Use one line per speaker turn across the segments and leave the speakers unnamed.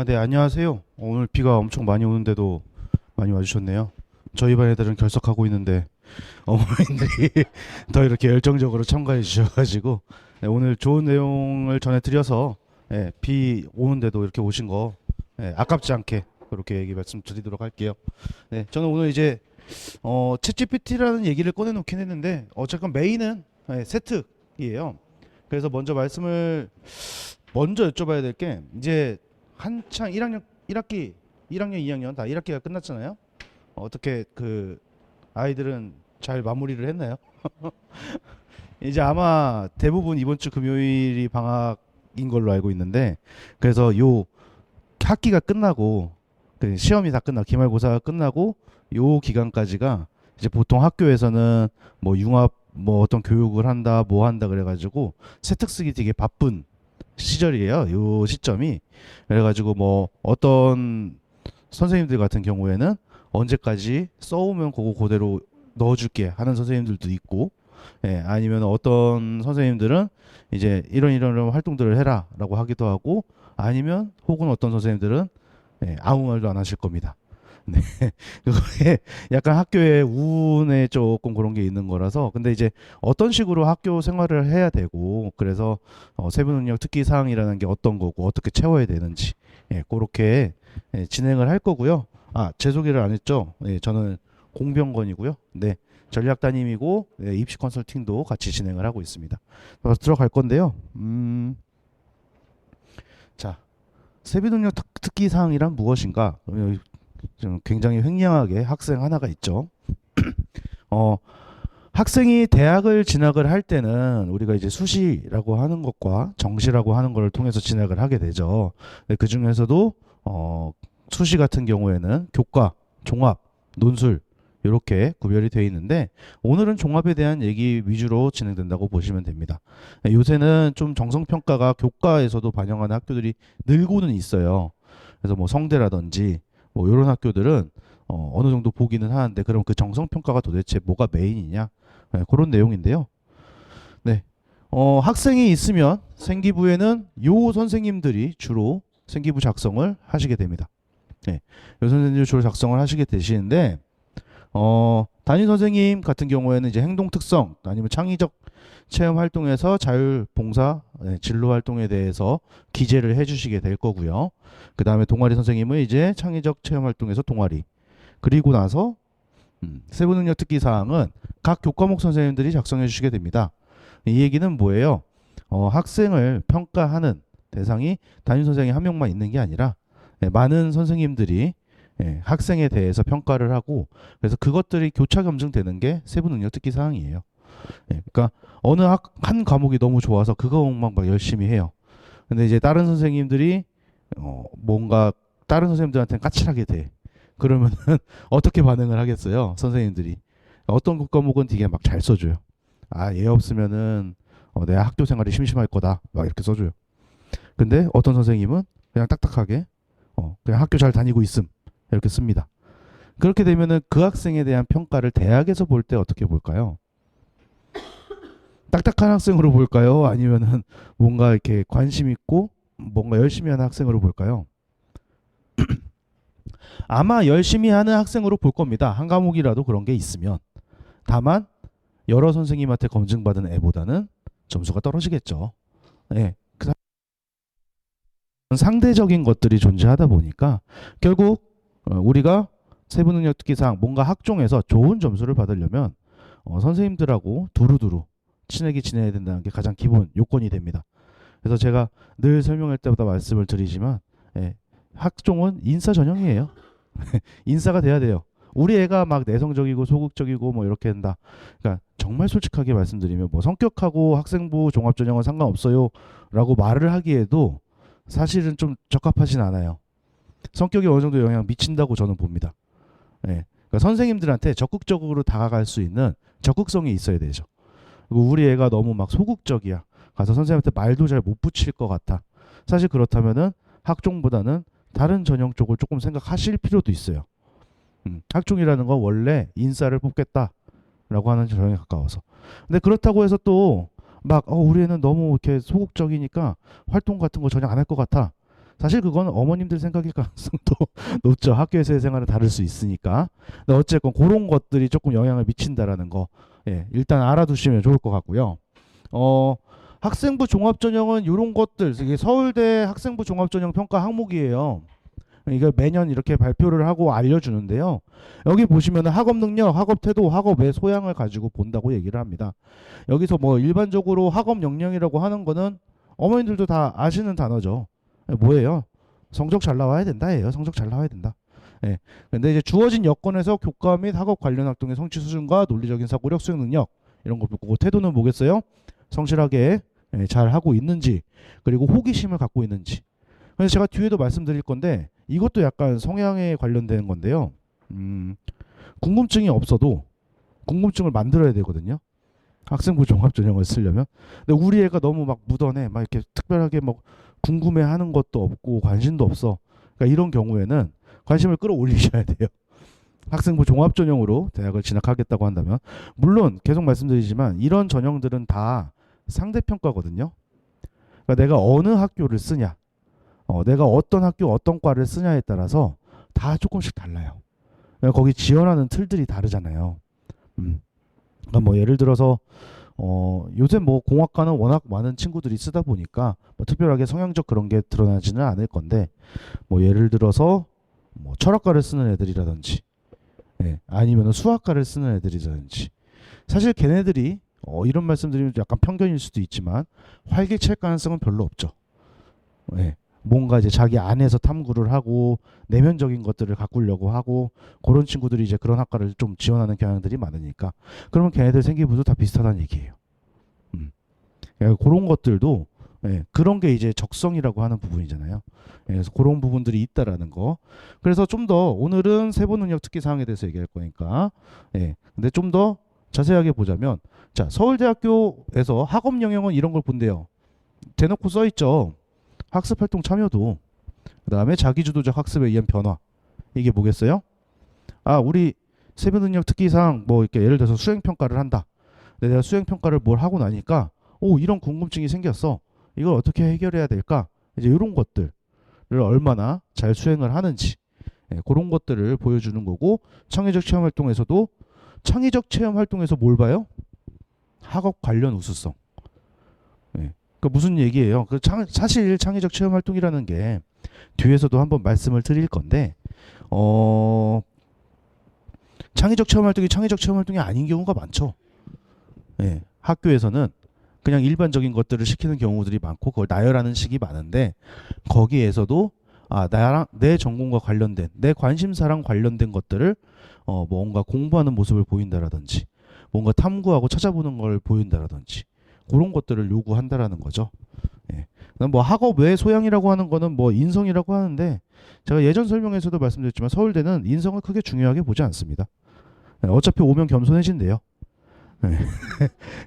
네, 안녕하세요. 오늘 비가 엄청 많이 오는데도 많이 와주셨네요. 저희 반 애들은 결석하고 있는데 어머님들이 더 이렇게 열정적으로 참가해 주셔가지고 오늘 좋은 내용을 전해드려서 비 오는데도 이렇게 오신 거 아깝지 않게 그렇게 얘기 말씀드리도록 할게요. 저는 오늘 이제 챗GPT라는 얘기를 꺼내놓긴 했는데 어쨌건 메인은 세특이에요. 그래서 먼저 여쭤봐야 될 게 이제 한창 1학년 1학기 1학년 2학년 다 1학기가 끝났잖아요. 어떻게 그 아이들은 잘 마무리를 했나요? 이제 아마 대부분 이번 주 금요일이 방학인 걸로 알고 있는데 그래서 요 학기가 끝나고 그 시험이 다 끝나 기말고사가 끝나고 요 기간까지가 이제 보통 학교에서는 뭐 융합 뭐 어떤 교육을 한다 뭐 한다 그래가지고 세특 쓰기 되게 바쁜 시절이에요. 요 시점이. 그래가지고 뭐 어떤 선생님들 같은 경우에는 언제까지 써오면 그거 그대로 넣어줄게 하는 선생님들도 있고, 아니면 어떤 선생님들은 이제 이런 활동들을 해라라고 하기도 하고, 아니면 혹은 어떤 선생님들은 아무 말도 안 하실 겁니다. 네. 그거에 약간 학교의 운에 조금 그런 게 있는 거라서. 근데 이제 어떤 식으로 학교 생활을 해야 되고, 그래서 세부능력 특기 사항이라는 게 어떤 거고, 어떻게 채워야 되는지, 그렇게 진행을 할 거고요. 제 소개를 안 했죠. 저는 공병건이고요. 네. 전략 담임이고, 입시 컨설팅도 같이 진행을 하고 있습니다. 그래서 들어갈 건데요. 자, 세부능력 특기 사항이란 무엇인가? 좀 굉장히 횡령하게 학생 하나가 있죠. 어, 학생이 대학을 진학을 할 때는 우리가 이제 수시라고 하는 것과 정시라고 하는 걸 통해서 진학을 하게 되죠. 그 중에서도 수시 같은 경우에는 교과, 종합, 논술 이렇게 구별이 되어 있는데 오늘은 종합에 대한 얘기 위주로 진행된다고 보시면 됩니다. 요새는 좀 정성평가가 교과에서도 반영하는 학교들이 늘고는 있어요. 그래서 뭐 성대라든지 뭐 이런 학교들은 어느 정도 보기는 하는데 그럼 그 정성평가가 도대체 뭐가 메인이냐? 그런 내용인데요. 네. 학생이 있으면 생기부에는 요 선생님들이 주로 생기부 작성을 하시게 됩니다. 네. 요 선생님들이 주로 작성을 하시게 되시는데 담임 선생님 같은 경우에는 이제 행동 특성 아니면 창의적 체험 활동에서 자율봉사 진로 활동에 대해서 기재를 해주시게 될 거고요. 그 다음에 동아리 선생님은 이제 창의적 체험 활동에서 동아리 그리고 나서 세부능력 특기 사항은 각 교과목 선생님들이 작성해 주시게 됩니다. 이 얘기는 뭐예요? 학생을 평가하는 대상이 담임 선생님 한 명만 있는 게 아니라 많은 선생님들이 학생에 대해서 평가를 하고 그래서 그것들이 교차 검증되는 게 세부능력 특기 사항이에요. 그러니까 어느 한 과목이 너무 좋아서 그 과목만 막 열심히 해요. 근데 이제 다른 선생님들이 뭔가 다른 선생님들한테는 까칠하게 돼. 그러면은 어떻게 반응을 하겠어요? 선생님들이 어떤 과목은 되게 막 잘 써줘요. 얘 없으면은 내 학교 생활이 심심할 거다. 막 이렇게 써줘요. 근데 어떤 선생님은 그냥 딱딱하게 그냥 학교 잘 다니고 있음 이렇게 씁니다. 그렇게 되면은 그 학생에 대한 평가를 대학에서 볼 때 어떻게 볼까요? 딱딱한 학생으로 볼까요? 아니면은 뭔가 이렇게 관심 있고 뭔가 열심히 하는 학생으로 볼까요? 아마 열심히 하는 학생으로 볼 겁니다. 한 과목이라도 그런 게 있으면. 다만 여러 선생님한테 검증받은 애보다는 점수가 떨어지겠죠. 네. 그 상대적인 것들이 존재하다 보니까 결국 우리가 세부능력 특기사항 뭔가 학종에서 좋은 점수를 받으려면 선생님들하고 두루두루 친하게 지내야 된다는 게 가장 기본 요건이 됩니다. 그래서 제가 늘 설명할 때마다 말씀을 드리지만 학종은 인싸 전형이에요. 인싸가 돼야 돼요. 우리 애가 막 내성적이고 소극적이고 뭐 이렇게 한다. 그러니까 정말 솔직하게 말씀드리면 뭐 성격하고 학생부 종합전형은 상관없어요 라고 말을 하기에도 사실은 좀 적합하진 않아요. 성격이 어느 정도 영향 미친다고 저는 봅니다. 그러니까 선생님들한테 적극적으로 다가갈 수 있는 적극성이 있어야 되죠. 그리고 우리 애가 너무 막 소극적이야. 가서 선생님한테 말도 잘 못 붙일 것 같아. 사실 그렇다면은 학종보다는 다른 전형 쪽을 조금 생각하실 필요도 있어요. 학종이라는 건 원래 인싸를 뽑겠다라고 하는 전형에 가까워서. 근데 그렇다고 해서 또 막 우리 애는 너무 이렇게 소극적이니까 활동 같은 거 전혀 안 할 것 같아. 사실 그건 어머님들 생각일 가능성도 높죠. 학교에서의 생활은 다를 수 있으니까. 근데 어쨌건 그런 것들이 조금 영향을 미친다라는 거, 예, 일단 알아두시면 좋을 것 같고요. 어, 학생부 종합전형은 이런 것들, 이게 서울대 학생부 종합전형 평가 항목이에요. 이거 매년 이렇게 발표를 하고 알려주는데요. 여기 보시면 학업 능력, 학업 태도, 학업의 소양을 가지고 본다고 얘기를 합니다. 여기서 뭐 일반적으로 학업 역량이라고 하는 거는 어머님들도 다 아시는 단어죠. 뭐예요? 성적 잘 나와야 된다예요. 성적 잘 나와야 된다. 예. 근데 이제 주어진 여건에서 교과 및 학업 관련 활동의 성취 수준과 논리적인 사고력, 수행 능력 이런 거 보고 태도는 뭐겠어요? 성실하게 잘 하고 있는지, 그리고 호기심을 갖고 있는지. 그래서 제가 뒤에도 말씀드릴 건데 이것도 약간 성향에 관련된 건데요. 궁금증이 없어도 궁금증을 만들어야 되거든요. 학생부 종합전형을 쓰려면. 근데 우리 애가 너무 막 묻어내, 막 이렇게 특별하게 막 궁금해하는 것도 없고 관심도 없어. 그러니까 이런 경우에는 관심을 끌어올리셔야 돼요. 학생부 종합전형으로 대학을 진학하겠다고 한다면, 물론 계속 말씀드리지만 이런 전형들은 다 상대평가거든요. 그러니까 내가 어느 학교를 쓰냐, 내가 어떤 학교 어떤 과를 쓰냐에 따라서 다 조금씩 달라요. 그러니까 거기 지원하는 틀들이 다르잖아요. 그러니까 뭐 예를 들어서 요새 뭐 공학과는 워낙 많은 친구들이 쓰다 보니까 뭐 특별하게 성향적 그런 게 드러나지는 않을 건데, 뭐 예를 들어서 뭐 철학과를 쓰는 애들이라든지, 예, 아니면 수학과를 쓰는 애들이라든지, 사실 걔네들이 이런 말씀드리면 약간 편견일 수도 있지만 활기찰 가능성은 별로 없죠. 예. 뭔가 이제 자기 안에서 탐구를 하고 내면적인 것들을 가꾸려고 하고 그런 친구들이 이제 그런 학과를 좀 지원하는 경향들이 많으니까, 그러면 걔네들 생기부도 다 비슷하다는 얘기예요. 그러니까 그런 것들도, 예, 그런 게 이제 적성이라고 하는 부분이잖아요. 예, 그래서 그런 부분들이 있다라는 거. 그래서 좀 더 오늘은 세부 능력 특기 사항에 대해서 얘기할 거니까, 예, 근데 좀 더 자세하게 보자면, 자, 서울대학교에서 학업 영역은 이런 걸 본대요. 대놓고 써 있죠. 학습 활동 참여도, 그다음에 자기주도적 학습에 의한 변화. 이게 뭐겠어요? 아, 우리 세부 능력 특기상 뭐 이렇게 예를 들어서 수행 평가를 한다. 근데 내가 수행 평가를 뭘 하고 나니까 이런 궁금증이 생겼어. 이걸 어떻게 해결해야 될까? 이제 이런 것들을 얼마나 잘 수행을 하는지, 예, 그런 것들을 보여주는 거고, 창의적 체험 활동에서도 창의적 체험 활동에서 뭘 봐요? 학업 관련 우수성. 예. 그 무슨 얘기예요? 사실 창의적 체험 활동이라는 게 뒤에서도 한번 말씀을 드릴 건데, 창의적 체험 활동이 창의적 체험 활동이 아닌 경우가 많죠. 예. 학교에서는 그냥 일반적인 것들을 시키는 경우들이 많고 그걸 나열하는 식이 많은데, 거기에서도 나랑 내 전공과 관련된 내 관심사랑 관련된 것들을 뭔가 공부하는 모습을 보인다라든지, 뭔가 탐구하고 찾아보는 걸 보인다라든지, 그런 것들을 요구한다라는 거죠. 예. 뭐 학업 외 소양이라고 하는 거는 뭐 인성이라고 하는데, 제가 예전 설명에서도 말씀드렸지만 서울대는 인성을 크게 중요하게 보지 않습니다. 예, 어차피 오면 겸손해진대요. 예.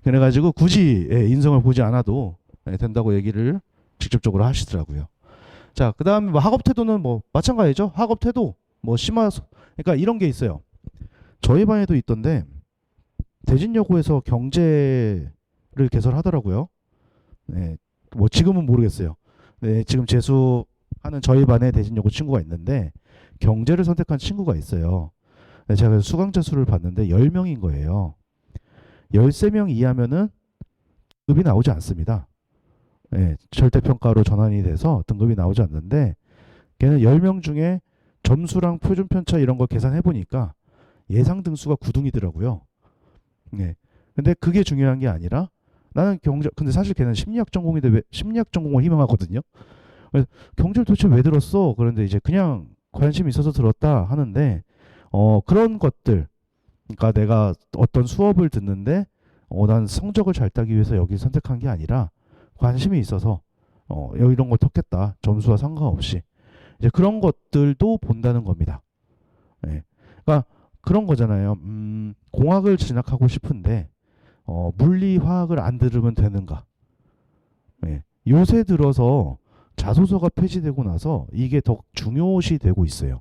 그래가지고 굳이, 예, 인성을 보지 않아도, 예, 된다고 얘기를 직접적으로 하시더라고요. 자, 그 다음에 뭐 학업 태도는 뭐 마찬가지죠. 학업 태도 뭐 그러니까 이런 게 있어요. 저희 반에도 있던데 대진여고에서 경제를 개설하더라고요. 네, 뭐 지금은 모르겠어요. 네, 지금 재수하는 저희 반에 대진여고 친구가 있는데 경제를 선택한 친구가 있어요. 네, 제가 그래서 수강자 수를 봤는데 10명인 거예요. 13명 이하면은 등급이 나오지 않습니다. 네, 절대평가로 전환이 돼서 등급이 나오지 않는데, 걔는 10명 중에 점수랑 표준 편차 이런 걸 계산해 보니까 예상 등수가 9등이더라고요. 네. 근데 그게 중요한 게 아니라, 나는 근데 사실 걔는 심리학 전공인데 왜 심리학 전공을 희망하거든요. 그래서 경제를 도대체 왜 들었어? 그런데 이제 그냥 관심이 있어서 들었다 하는데, 그런 것들, 그러니까 내가 어떤 수업을 듣는데 난 성적을 잘 따기 위해서 여기 선택한 게 아니라 관심이 있어서 이런 걸 텄겠다. 점수와 상관없이. 이제 그런 것들도 본다는 겁니다. 예. 그러니까 그런 거잖아요. 공학을 진학하고 싶은데 물리, 화학을 안 들으면 되는가? 예. 요새 들어서 자소서가 폐지되고 나서 이게 더 중요시 되고 있어요.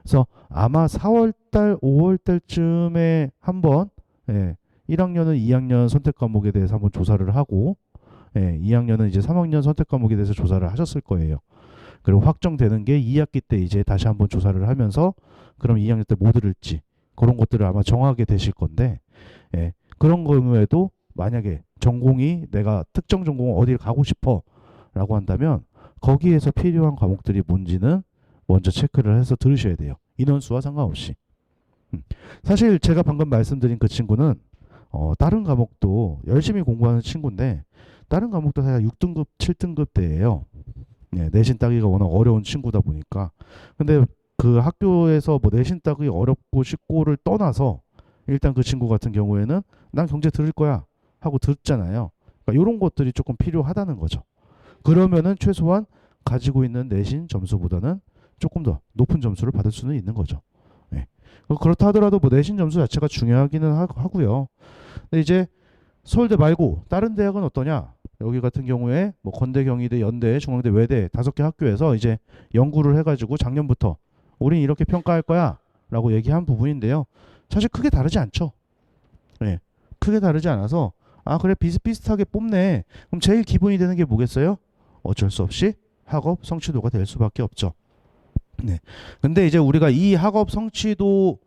그래서 아마 4월달, 5월달쯤에 한번, 예, 1학년은 2학년 선택 과목에 대해서 한번 조사를 하고, 예, 2학년은 이제 3학년 선택 과목에 대해서 조사를 하셨을 거예요. 그리고 확정되는 게 2학기 때 이제 다시 한번 조사를 하면서 그럼 2학년 때 뭐 들을지 그런 것들을 아마 정하게 되실 건데, 예, 그런 경우에도 만약에 전공이 내가 특정 전공 어디를 가고 싶어 라고 한다면 거기에서 필요한 과목들이 뭔지는 먼저 체크를 해서 들으셔야 돼요. 인원수와 상관없이. 사실 제가 방금 말씀드린 그 친구는 다른 과목도 열심히 공부하는 친구인데 다른 과목도 사실 6등급, 7등급 대예요. 네, 내신 따기가 워낙 어려운 친구다 보니까. 근데 그 학교에서 뭐 내신 따기 어렵고 쉽고를 떠나서 일단 그 친구 같은 경우에는 난 경제 들을 거야 하고 듣잖아요. 그러니까 이런 것들이 조금 필요하다는 거죠. 그러면은 최소한 가지고 있는 내신 점수보다는 조금 더 높은 점수를 받을 수는 있는 거죠. 네. 그렇다 하더라도 뭐 내신 점수 자체가 중요하기는 하고요. 근데 이제 서울대 말고 다른 대학은 어떠냐? 여기 같은 경우에 뭐 건대, 경희대, 연대, 중앙대, 외대 5개 학교에서 이제 연구를 해가지고 작년부터 우린 이렇게 평가할 거야 라고 얘기한 부분인데요. 사실 크게 다르지 않죠. 네. 크게 다르지 않아서 아 그래 비슷비슷하게 뽑네. 그럼 제일 기본이 되는 게 뭐겠어요? 어쩔 수 없이 학업 성취도가 될 수밖에 없죠. 네. 근데 이제 우리가 이 학업 성취도를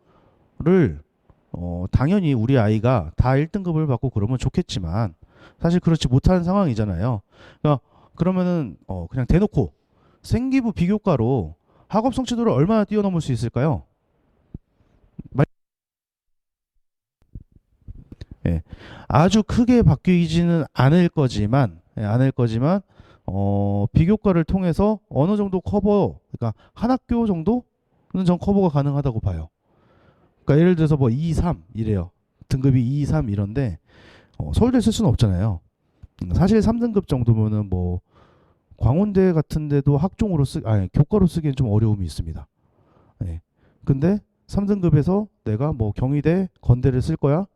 당연히 우리 아이가 다 1등급을 받고 그러면 좋겠지만 사실 그렇지 못한 상황이잖아요. 그러면은 그냥 대놓고 생기부 비교과로 학업 성취도를 얼마나 뛰어넘을 수 있을까요? 예, 아주 크게 바뀌지는 않을 거지만, 비교과를 통해서 어느 정도 그러니까 한 학교 정도는 전 커버가 가능하다고 봐요. 그러니까 예를 들어서 뭐 2, 3 이래요. 등급이 2, 3 이런데 서울대 쓸 수는 없잖아요. 사실 3등급 정도면은 뭐 광운대 같은 데도 교과로 쓰기엔 좀 어려움이 있습니다. 예. 근데 3등급에서 내가 뭐 경희대, 건대를 쓸 거야?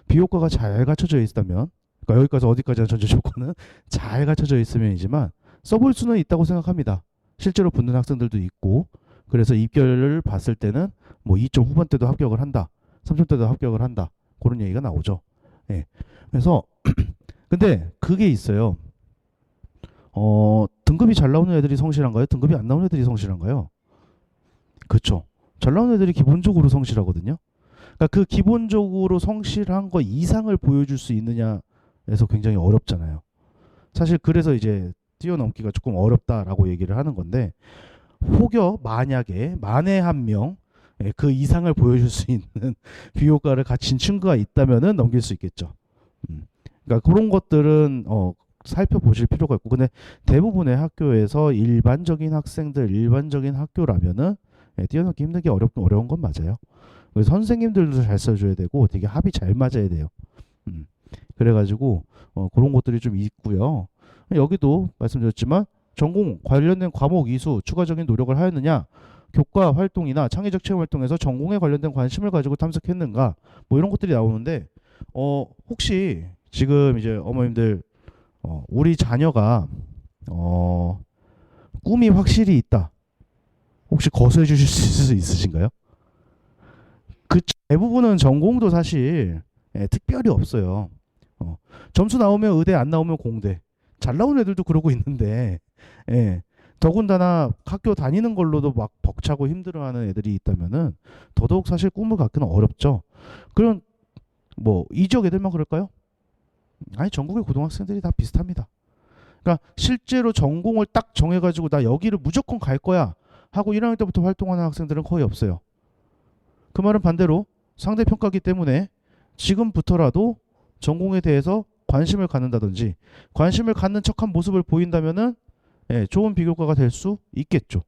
비교과가 잘 갖춰져 있다면, 그러니까 여기까지 어디까지나 전제 조건은 잘 갖춰져 있으면이지만 써볼 수는 있다고 생각합니다. 실제로 붙는 학생들도 있고, 그래서 입결을 봤을 때는 뭐 2점 후반대도 합격을 한다, 3점대도 합격을 한다, 그런 얘기가 나오죠. 예. 그래서 근데 그게 있어요. 등급이 잘 나오는 애들이 성실한가요? 등급이 안 나오는 애들이 성실한가요? 그쵸. 잘 나오는 애들이 기본적으로 성실하거든요. 그러니까 그 기본적으로 성실한 거 이상을 보여줄 수 있느냐에서 굉장히 어렵잖아요. 사실 그래서 이제 뛰어넘기가 조금 어렵다라고 얘기를 하는 건데 혹여 만약에 만에 한 명 그 이상을 보여줄 수 있는 비교과를 갖춘 친구가 있다면은 넘길 수 있겠죠. 그러니까 그런 것들은 살펴보실 필요가 있고, 근데 대부분의 학교에서 일반적인 학생들, 일반적인 학교라면은 뛰어넘기 힘든 게 어려운 건 맞아요. 그래서 선생님들도 잘 써줘야 되고 되게 합이 잘 맞아야 돼요. 그래가지고 그런 것들이 좀 있고요. 여기도 말씀드렸지만 전공 관련된 과목 이수 추가적인 노력을 하였느냐, 교과 활동이나 창의적 체험 활동에서 전공에 관련된 관심을 가지고 탐색했는가, 뭐 이런 것들이 나오는데 혹시 지금 이제 어머님들 우리 자녀가 꿈이 확실히 있다, 혹시 거수해 주실 수 있으신가요? 그 대부분은 전공도 사실 특별히 없어요. 점수 나오면 의대, 안 나오면 공대. 잘 나온 애들도 그러고 있는데, 예, 더군다나 학교 다니는 걸로도 막 벅차고 힘들어하는 애들이 있다면은 더더욱 사실 꿈을 갖기는 어렵죠. 그런 뭐 이지역 애들만 그럴까요? 아니 전국의 고등학생들이 다 비슷합니다. 그러니까 실제로 전공을 딱 정해가지고 나 여기를 무조건 갈 거야 하고 1학년 때부터 활동하는 학생들은 거의 없어요. 그 말은 반대로 상대평가기 때문에 지금부터라도 전공에 대해서 관심을 갖는다든지 관심을 갖는 척한 모습을 보인다면은 좋은 비교과가 될 수 있겠죠.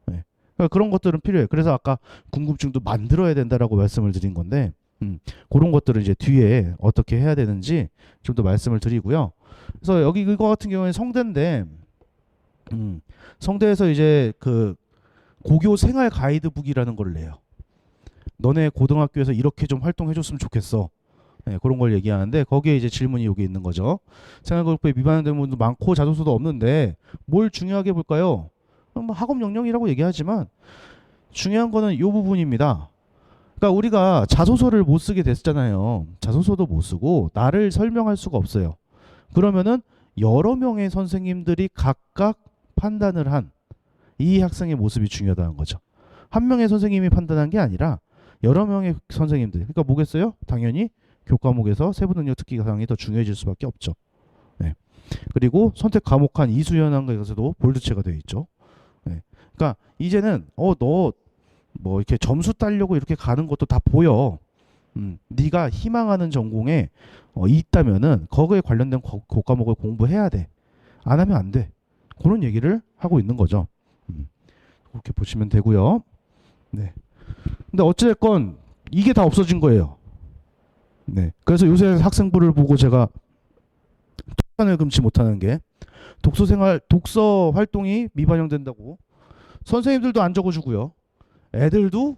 그러니까 그런 것들은 필요해요. 그래서 아까 궁금증도 만들어야 된다라고 말씀을 드린 건데 그런 것들을 이제 뒤에 어떻게 해야 되는지 좀 더 말씀을 드리고요. 그래서 여기 이거 같은 경우에는 성대인데 성대에서 이제 그 고교 생활 가이드북이라는 걸 내요. 너네 고등학교에서 이렇게 좀 활동해줬으면 좋겠어. 그런 걸 얘기하는데 거기에 이제 질문이 여기 있는 거죠. 생활교육부에 미반영된 분도 많고 자소서도 없는데 뭘 중요하게 볼까요? 뭐 학업 역량이라고 얘기하지만 중요한 거는 이 부분입니다. 그러니까 우리가 자소서를 못 쓰게 됐잖아요. 자소서도 못 쓰고 나를 설명할 수가 없어요. 그러면은 여러 명의 선생님들이 각각 판단을 한 이 학생의 모습이 중요하다는 거죠. 한 명의 선생님이 판단한 게 아니라 여러 명의 선생님들. 그러니까 뭐겠어요? 당연히 교과목에서 세부능력 특기 사항이 더 중요해질 수밖에 없죠. 네. 그리고 선택 과목 한 이수 현황에서도 볼드체가 되어 있죠. 네. 그러니까 이제는 너 뭐 이렇게 점수 따려고 이렇게 가는 것도 다 보여. 네가 희망하는 전공에 있다면은 거기에 관련된 교과목을 공부해야 돼. 안 하면 안 돼. 그런 얘기를 하고 있는 거죠. 그렇게 보시면 되고요. 네. 근데 어찌됐건 이게 다 없어진 거예요. 네. 그래서 요새 학생부를 보고 제가 독서를 금치 못하는 게 독서 활동이 미반영된다고 선생님들도 안 적어주고요. 애들도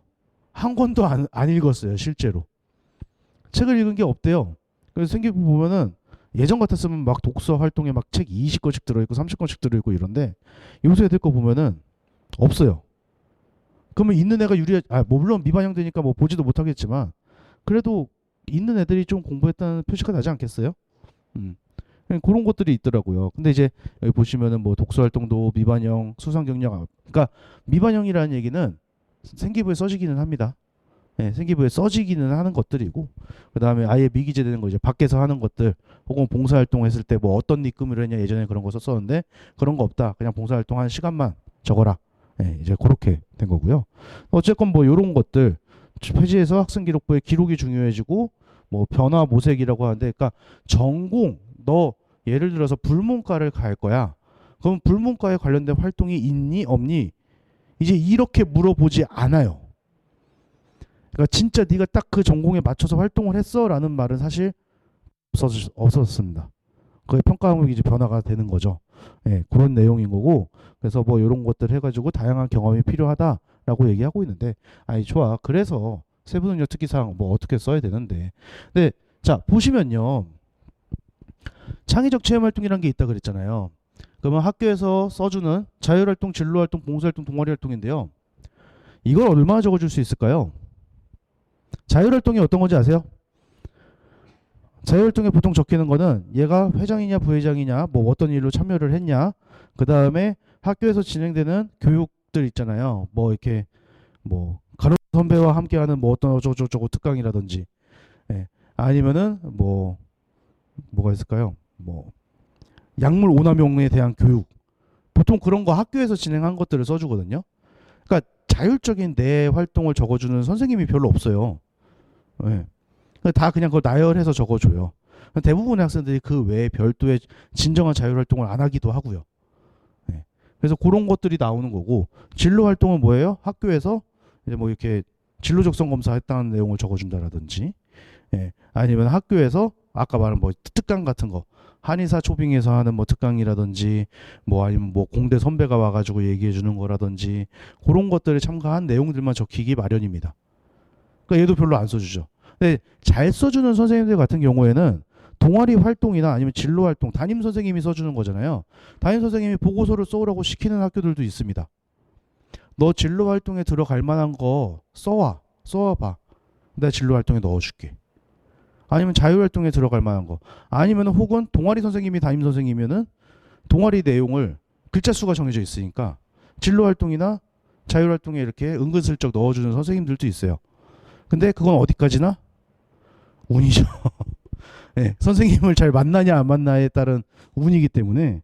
한 권도 안 읽었어요. 실제로. 책을 읽은 게 없대요. 그래서 생기부 보면은 예전 같았으면 막 독서 활동에 막 책 20권씩 들어있고 30권씩 들어있고 이런데 요새 애들 거 보면은 없어요. 그러면 있는 애가 뭐 물론 미반영되니까 뭐 보지도 못하겠지만 그래도 있는 애들이 좀 공부했다는 표시가 나지 않겠어요? 그런 것들이 있더라고요. 근데 이제 여기 보시면은 뭐 독서 활동도 미반영, 수상 경력, 그러니까 미반영이라는 얘기는 생기부에 써지기는 합니다. 네, 생기부에 써지기는 하는 것들이고 그 다음에 아예 미기재되는 거 이제 밖에서 하는 것들 혹은 봉사활동했을 때 뭐 어떤 니끔을 했냐 예전에 그런 거 썼었는데 그런 거 없다. 그냥 봉사활동한 시간만 적어라. 네, 이제 그렇게 된 거고요. 어쨌건 뭐 이런 것들 페이지에서 학생기록부의 기록이 중요해지고 뭐 변화 모색이라고 하는데 그러니까 전공 너 예를 들어서 불문과를 갈 거야. 그럼 불문과에 관련된 활동이 있니 없니? 이제 이렇게 물어보지 않아요. 그러니까 진짜 네가 딱 그 전공에 맞춰서 활동을 했어라는 말은 사실 없었습니다. 그게 평가 항목이 이제 변화가 되는 거죠. 예, 그런 내용인 거고 그래서 뭐 이런 것들 해가지고 다양한 경험이 필요하다라고 얘기하고 있는데 아니 좋아. 그래서 세부능력 특기사항 뭐 어떻게 써야 되는데 근데 자 보시면요. 창의적 체험활동이라는 게 있다 그랬잖아요. 그러면 학교에서 써주는 자율활동, 진로활동, 봉사활동, 동아리활동인데요. 이걸 얼마나 적어줄 수 있을까요? 자율활동이 어떤 건지 아세요? 자율활동에 보통 적히는 거는 얘가 회장이냐 부회장이냐 뭐 어떤 일로 참여를 했냐 그 다음에 학교에서 진행되는 교육들 있잖아요. 뭐 이렇게 뭐 가로 선배와 함께하는 뭐 어떤 어쩌고저쩌고 특강이라든지 예. 아니면은 뭐가 있을까요? 뭐 약물 오남용에 대한 교육 보통 그런 거 학교에서 진행한 것들을 써주거든요. 그러니까 자율적인 내 활동을 적어주는 선생님이 별로 없어요. 네. 다 그냥 그걸 나열해서 적어줘요. 대부분의 학생들이 그 외에 별도의 진정한 자율활동을 안 하기도 하고요. 네. 그래서 그런 것들이 나오는 거고 진로활동은 뭐예요? 학교에서 이제 뭐 이렇게 진로 적성 검사했다는 내용을 적어준다라든지 예. 아니면 학교에서 아까 말한 뭐 특강 같은 거 한의사 초빙에서 하는 뭐 특강이라든지 뭐 아니면 뭐 공대 선배가 와가지고 얘기해 주는 거라든지 그런 것들에 참가한 내용들만 적히기 마련입니다. 그러니까 얘도 별로 안 써주죠. 근데 잘 써주는 선생님들 같은 경우에는 동아리 활동이나 아니면 진로 활동 담임 선생님이 써주는 거잖아요. 담임 선생님이 보고서를 써오라고 시키는 학교들도 있습니다. 너 진로 활동에 들어갈 만한 거 써와봐. 내가 진로 활동에 넣어줄게. 아니면 자율활동에 들어갈 만한 거 아니면 혹은 동아리 선생님이 담임 선생님이면은 동아리 내용을 글자 수가 정해져 있으니까 진로활동이나 자율활동에 이렇게 은근슬쩍 넣어주는 선생님들도 있어요. 근데 그건 어디까지나 운이죠. 네, 선생님을 잘 만나냐 안 만나에 따른 운이기 때문에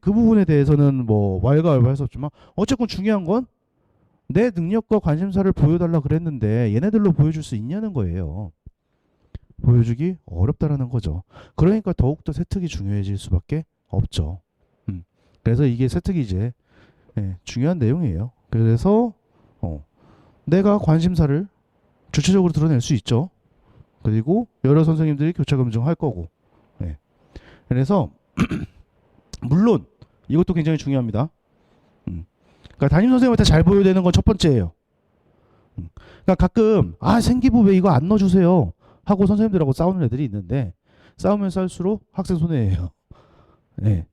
그 부분에 대해서는 뭐 왈가왈부 할 수 없지만 어쨌건 중요한 건 내 능력과 관심사를 보여달라 그랬는데 얘네들로 보여줄 수 있냐는 거예요. 보여주기 어렵다라는 거죠. 그러니까 더욱더 세특이 중요해질 수밖에 없죠. 그래서 이게 세특이 이제 중요한 내용이에요. 그래서 내가 관심사를 주체적으로 드러낼 수 있죠. 그리고 여러 선생님들이 교차 검증할 거고. 그래서 물론 이것도 굉장히 중요합니다. 그러니까 담임 선생님한테 잘 보여야 되는 건 첫 번째예요. 그러니까 가끔 생기부 왜 이거 안 넣어주세요 하고 선생님들하고 싸우는 애들이 있는데 싸우면 싸울수록 학생 손해예요. 네,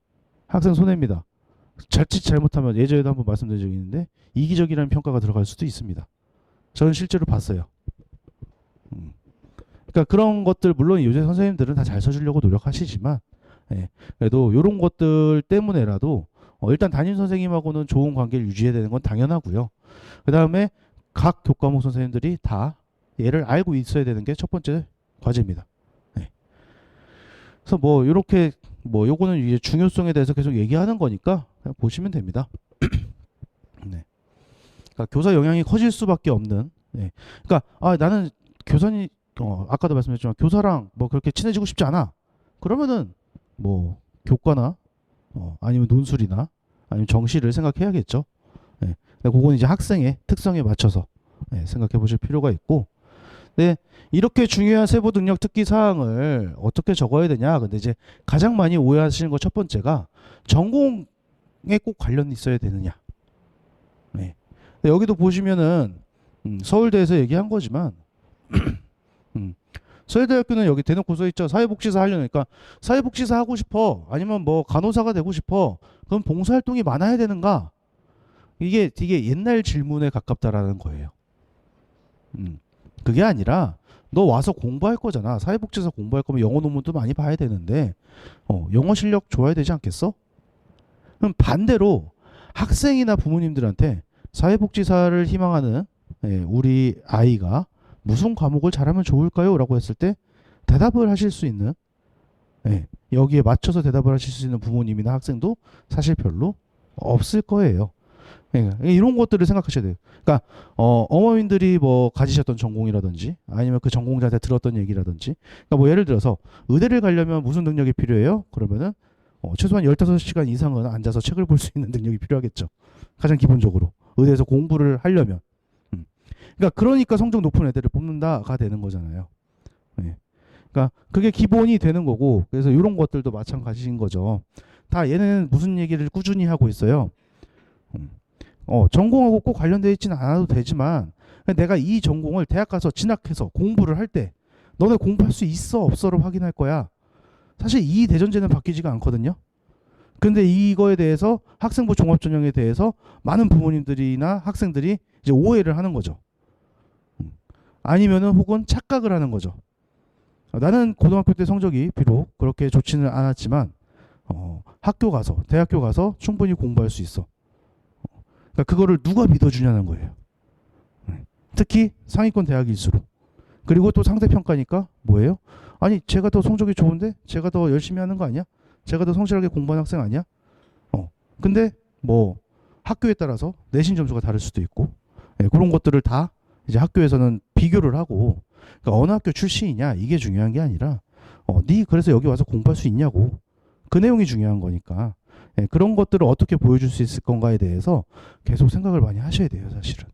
학생 손해입니다. 자칫 잘못하면 예전에도 한번 말씀드린 적이 있는데 이기적이라는 평가가 들어갈 수도 있습니다. 저는 실제로 봤어요. 그러니까 그런 것들 물론 요새 선생님들은 다 잘 써주려고 노력하시지만 그래도 이런 것들 때문에라도 일단 담임 선생님하고는 좋은 관계를 유지해야 되는 건 당연하고요. 그 다음에 각 교과목 선생님들이 다 얘를 알고 있어야 되는 게 첫 번째 과제입니다. 네. 그래서 뭐 이렇게 뭐 요거는 이제 중요성에 대해서 계속 얘기하는 거니까 그냥 보시면 됩니다. 네. 그러니까 교사 영향이 커질 수밖에 없는. 네. 그러니까 나는 교사님 아까도 말씀드렸지만 교사랑 뭐 그렇게 친해지고 싶지 않아. 그러면은 뭐 교과나 아니면 논술이나 아니면 정시를 생각해야겠죠. 네. 근데 그건 이제 학생의 특성에 맞춰서 생각해 보실 필요가 있고. 네, 이렇게 중요한 세부 능력 특기 사항을 어떻게 적어야 되냐. 근데 이제 가장 많이 오해하시는 거 첫 번째가 전공에 꼭 관련이 있어야 되느냐. 네. 근데 여기도 보시면은 서울대에서 얘기한 거지만 서울대학교는 여기 대놓고 써 있죠. 사회복지사 하려니까 사회복지사 하고 싶어. 아니면 뭐 간호사가 되고 싶어. 그럼 봉사활동이 많아야 되는가? 이게 되게 옛날 질문에 가깝다라는 거예요. 그게 아니라 너 와서 공부할 거잖아. 사회복지사 공부할 거면 영어 논문도 많이 봐야 되는데 영어 실력 좋아야 되지 않겠어? 그럼 반대로 학생이나 부모님들한테 사회복지사를 희망하는 우리 아이가 무슨 과목을 잘하면 좋을까요? 라고 했을 때 대답을 하실 수 있는 여기에 맞춰서 대답을 하실 수 있는 부모님이나 학생도 사실 별로 없을 거예요. 이런 것들을 생각하셔야 돼요. 그러니까 어머님들이 뭐 가지셨던 전공이라든지 아니면 그 전공자한테 들었던 얘기라든지 그러니까 뭐 예를 들어서 의대를 가려면 무슨 능력이 필요해요? 그러면은 최소한 15시간 이상은 앉아서 책을 볼 수 있는 능력이 필요하겠죠. 가장 기본적으로 의대에서 공부를 하려면 그러니까 성적 높은 애들을 뽑는다가 되는 거잖아요. 그러니까 그게 기본이 되는 거고 그래서 이런 것들도 마찬가지인 거죠. 다 얘는 무슨 얘기를 꾸준히 하고 있어요. 전공하고 꼭 관련되어 있지는 않아도 되지만 내가 이 전공을 대학 가서 진학해서 공부를 할 때 너네 공부할 수 있어 없어를 확인할 거야. 사실 이 대전제는 바뀌지가 않거든요. 근데 이거에 대해서 학생부 종합전형에 대해서 많은 부모님들이나 학생들이 이제 오해를 하는 거죠. 아니면은 혹은 착각을 하는 거죠. 나는 고등학교 때 성적이 비록 그렇게 좋지는 않았지만 학교 가서 대학교 가서 충분히 공부할 수 있어. 그러니까 그거를 누가 믿어주냐는 거예요. 특히 상위권 대학일수록. 그리고 또 상대평가니까 뭐예요? 아니 제가 더 성적이 좋은데 제가 더 열심히 하는 거 아니야? 제가 더 성실하게 공부하는 학생 아니야? 근데 뭐 학교에 따라서 내신 점수가 다를 수도 있고 그런 것들을 다 이제 학교에서는 비교를 하고 그러니까 어느 학교 출신이냐 이게 중요한 게 아니라 네 그래서 여기 와서 공부할 수 있냐고 그 내용이 중요한 거니까 그런 것들을 어떻게 보여줄 수 있을 건가에 대해서 계속 생각을 많이 하셔야 돼요 사실은.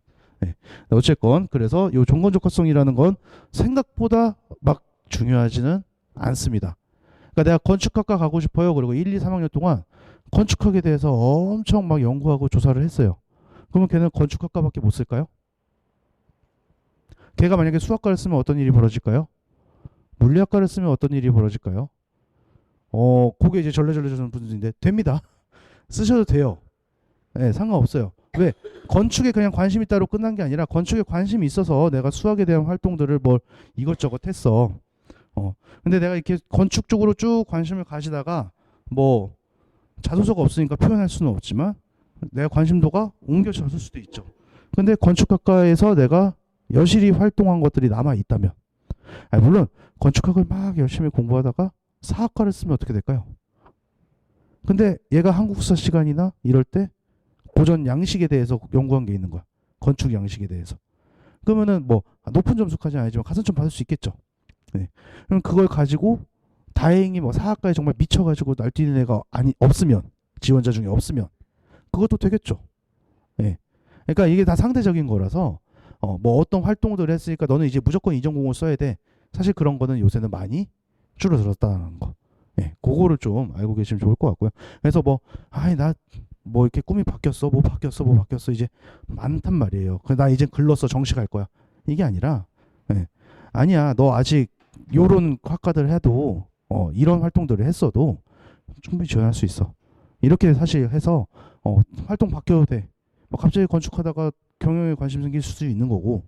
어쨌건 그래서 이 종건적합성이라는 건 생각보다 막 중요하지는 않습니다. 그러니까 내가 건축학과 가고 싶어요. 그리고 1, 2, 3학년 동안 건축학에 대해서 엄청 막 연구하고 조사를 했어요. 그러면 걔는 건축학과밖에 못 쓸까요? 걔가 만약에 수학과를 쓰면 어떤 일이 벌어질까요? 물리학과를 쓰면 어떤 일이 벌어질까요? 그게 이제 절레절레 저는 분들인데 됩니다. 쓰셔도 돼요. 상관없어요. 왜? 건축에 그냥 관심이 따로 끝난 게 아니라 건축에 관심이 있어서 내가 수학에 대한 활동들을 뭘 이것저것 했어. 근데 내가 이렇게 건축 쪽으로 쭉 관심을 가지다가 뭐 자소서가 없으니까 표현할 수는 없지만 내가 관심도가 옮겨졌을 수도 있죠. 근데 건축학과에서 내가 여실히 활동한 것들이 남아 있다면 물론 건축학을 막 열심히 공부하다가 사학과를 쓰면 어떻게 될까요? 근데 얘가 한국사 시간이나 이럴 때 고전 양식에 대해서 연구한 게 있는 거야. 건축 양식에 대해서. 그러면은 뭐 높은 점수까지는 아니지만 가산점 받을 수 있겠죠. 그럼 그걸 가지고 다행히 뭐 사학과에 정말 미쳐가지고 날뛰는 애가 없으면 지원자 중에 없으면 그것도 되겠죠. 그러니까 이게 다 상대적인 거라서 뭐 어떤 활동들을 했으니까 너는 이제 무조건 이 전공을 써야 돼. 사실 그런 거는 요새는 많이 줄어들었다는 거. 그거를 좀 알고 계시면 좋을 것 같고요. 그래서 나 뭐 이렇게 꿈이 바뀌었어, 뭐 바뀌었어 이제 많단 말이에요. 나 이제 글렀어, 정시 갈 거야. 이게 아니라 아니야, 너 아직 요런 학과들 해도 이런 활동들을 했어도 충분히 지원할 수 있어. 이렇게 사실 해서 활동 바뀌어도 돼. 뭐 갑자기 건축하다가 경영에 관심 생길 수도 있는 거고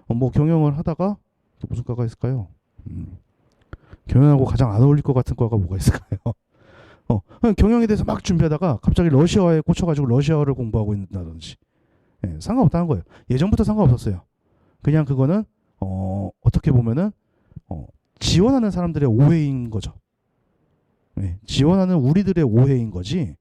뭐 경영을 하다가 또 무슨 과가 있을까요? 경영하고 가장 안 어울릴 것 같은 과가 뭐가 있을까요? 그냥 경영에 대해서 막 준비하다가 갑자기 러시아에 꽂혀가지고 러시아어를 공부하고 있다든지, 예, 상관없다는 거예요. 예전부터 상관없었어요. 그냥 그거는 어떻게 보면은 지원하는 사람들의 오해인 거죠. 예, 지원하는 우리들의 오해인 거지.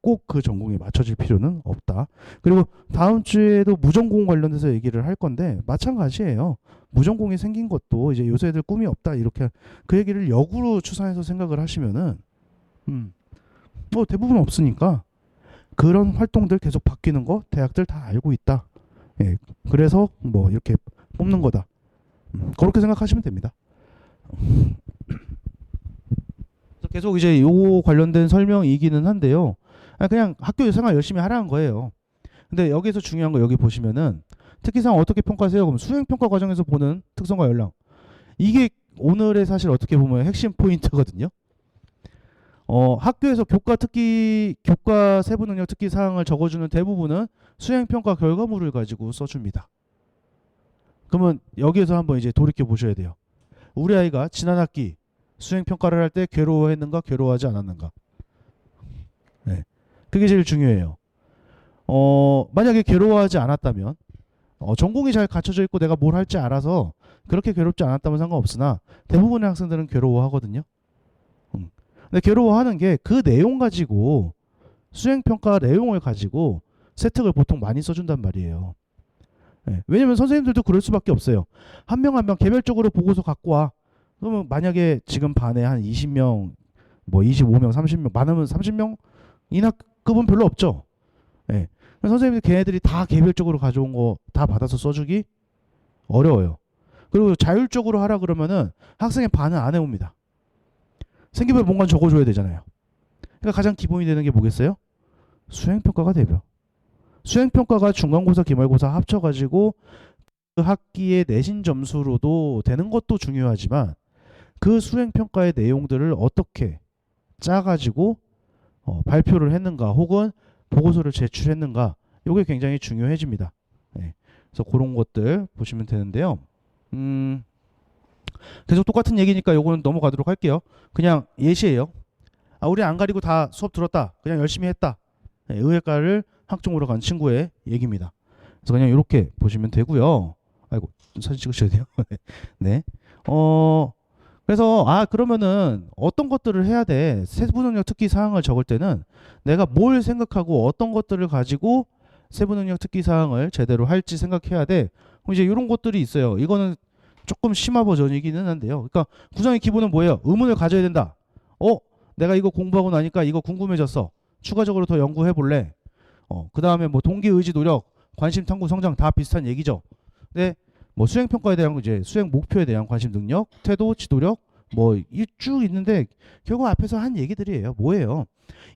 꼭 그 전공에 맞춰질 필요는 없다. 그리고 다음 주에도 무전공 관련돼서 얘기를 할 건데 마찬가지예요. 무전공이 생긴 것도 이제 요새 애들 꿈이 없다 이렇게 그 얘기를 역으로 추상해서 생각을 하시면은 뭐 대부분 없으니까 그런 활동들 계속 바뀌는 거 대학들 다 알고 있다. 예, 그래서 뭐 이렇게 뽑는 거다. 그렇게 생각하시면 됩니다. 계속 이제 요 관련된 설명이기는 한데요. 그냥 학교 생활 열심히 하라는 거예요. 근데 여기서 중요한 거 여기 보시면은 특기사항 어떻게 평가하세요? 그럼 수행평가 과정에서 보는 특성과 역량. 이게 오늘의 사실 어떻게 보면 핵심 포인트거든요. 학교에서 교과 세부 능력 특기 사항을 적어주는 대부분은 수행평가 결과물을 가지고 써줍니다. 그러면 여기에서 한번 이제 돌이켜 보셔야 돼요. 우리 아이가 지난 학기 수행평가를 할 때 괴로워했는가, 괴로워하지 않았는가. 네. 그게 제일 중요해요. 만약에 괴로워하지 않았다면, 전공이 잘 갖춰져 있고 내가 뭘 할지 알아서 그렇게 괴롭지 않았다면 상관없으나 대부분의 학생들은 괴로워하거든요. 근데 괴로워하는 게 그 내용 가지고 수행평가 내용을 가지고 세특을 보통 많이 써준단 말이에요. 네. 왜냐면 선생님들도 그럴 수밖에 없어요. 한 명 한 명 개별적으로 보고서 갖고 와. 그러면 만약에 지금 반에 한 20명, 뭐 25명, 30명, 많으면 30명 인하급은 별로 없죠. 네. 선생님들 걔네들이 다 개별적으로 가져온 거 다 받아서 써주기 어려워요. 그리고 자율적으로 하라 그러면은 학생의 반은 안 해옵니다. 생기부에 뭔가 적어줘야 되잖아요. 그러니까 가장 기본이 되는 게 뭐겠어요? 수행평가가 되죠. 수행평가가 중간고사, 기말고사 합쳐가지고 그 학기의 내신 점수로도 되는 것도 중요하지만 그 수행평가의 내용들을 어떻게 짜가지고 발표를 했는가 혹은 보고서를 제출했는가 이게 굉장히 중요해집니다. 네. 그래서 그런 것들 보시면 되는데요. 계속 똑같은 얘기니까 요거는 넘어가도록 할게요. 그냥 예시예요. 우리 안 가리고 다 수업 들었다. 그냥 열심히 했다. 네, 의예과를 학종으로 간 친구의 얘기입니다. 그래서 그냥 이렇게 보시면 되고요. 아이고 사진 찍으셔야 돼요. 네. 그래서 그러면은 어떤 것들을 해야 돼? 세부능력 특기 사항을 적을 때는 내가 뭘 생각하고 어떤 것들을 가지고 세부능력 특기 사항을 제대로 할지 생각해야 돼. 그럼 이제 이런 것들이 있어요. 이거는 조금 심화 버전이기는 한데요. 그러니까 구성의 기본은 뭐예요? 의문을 가져야 된다. 내가 이거 공부하고 나니까 이거 궁금해졌어. 추가적으로 더 연구해 볼래. 그 다음에 뭐 동기, 의지, 노력, 관심, 탐구, 성장 다 비슷한 얘기죠. 근데 뭐 수행 평가에 대한 이제 수행 목표에 대한 관심, 능력, 태도, 지도력 뭐 쭉 있는데 결국 앞에서 한 얘기들이에요. 뭐예요?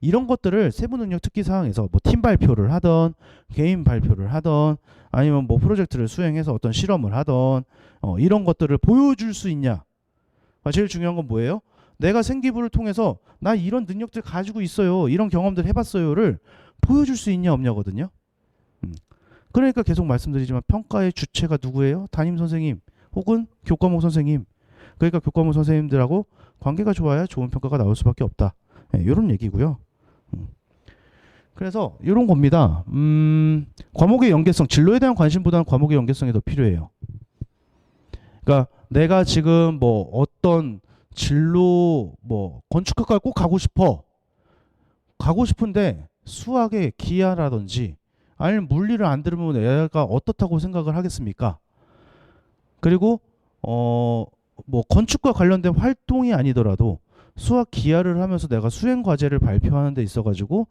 이런 것들을 세부 능력 특기 사항에서 뭐 팀 발표를 하던 개인 발표를 하던 아니면 뭐 프로젝트를 수행해서 어떤 실험을 하던 이런 것들을 보여줄 수 있냐? 제일 중요한 건 뭐예요? 내가 생기부를 통해서 나 이런 능력들 가지고 있어요. 이런 경험들 해봤어요를 보여줄 수 있냐 없냐거든요. 그러니까 계속 말씀드리지만 평가의 주체가 누구예요? 담임 선생님 혹은 교과목 선생님. 그러니까 교과목 선생님들하고 관계가 좋아야 좋은 평가가 나올 수밖에 없다. 네, 이런 얘기고요. 그래서 이런 겁니다. 과목의 연계성, 진로에 대한 관심보다는 과목의 연계성이 더 필요해요. 그러니까 내가 지금 뭐 어떤 진로 뭐 건축학과를 꼭 가고 싶은데 수학의 기하라든지 아니면 물리를 안 들으면 애가 어떻다고 생각을 하겠습니까? 그리고 뭐 건축과 관련된 활동이 아니더라도 수학 기하를 하면서 내가 수행 과제를 발표하는 데 있어가지고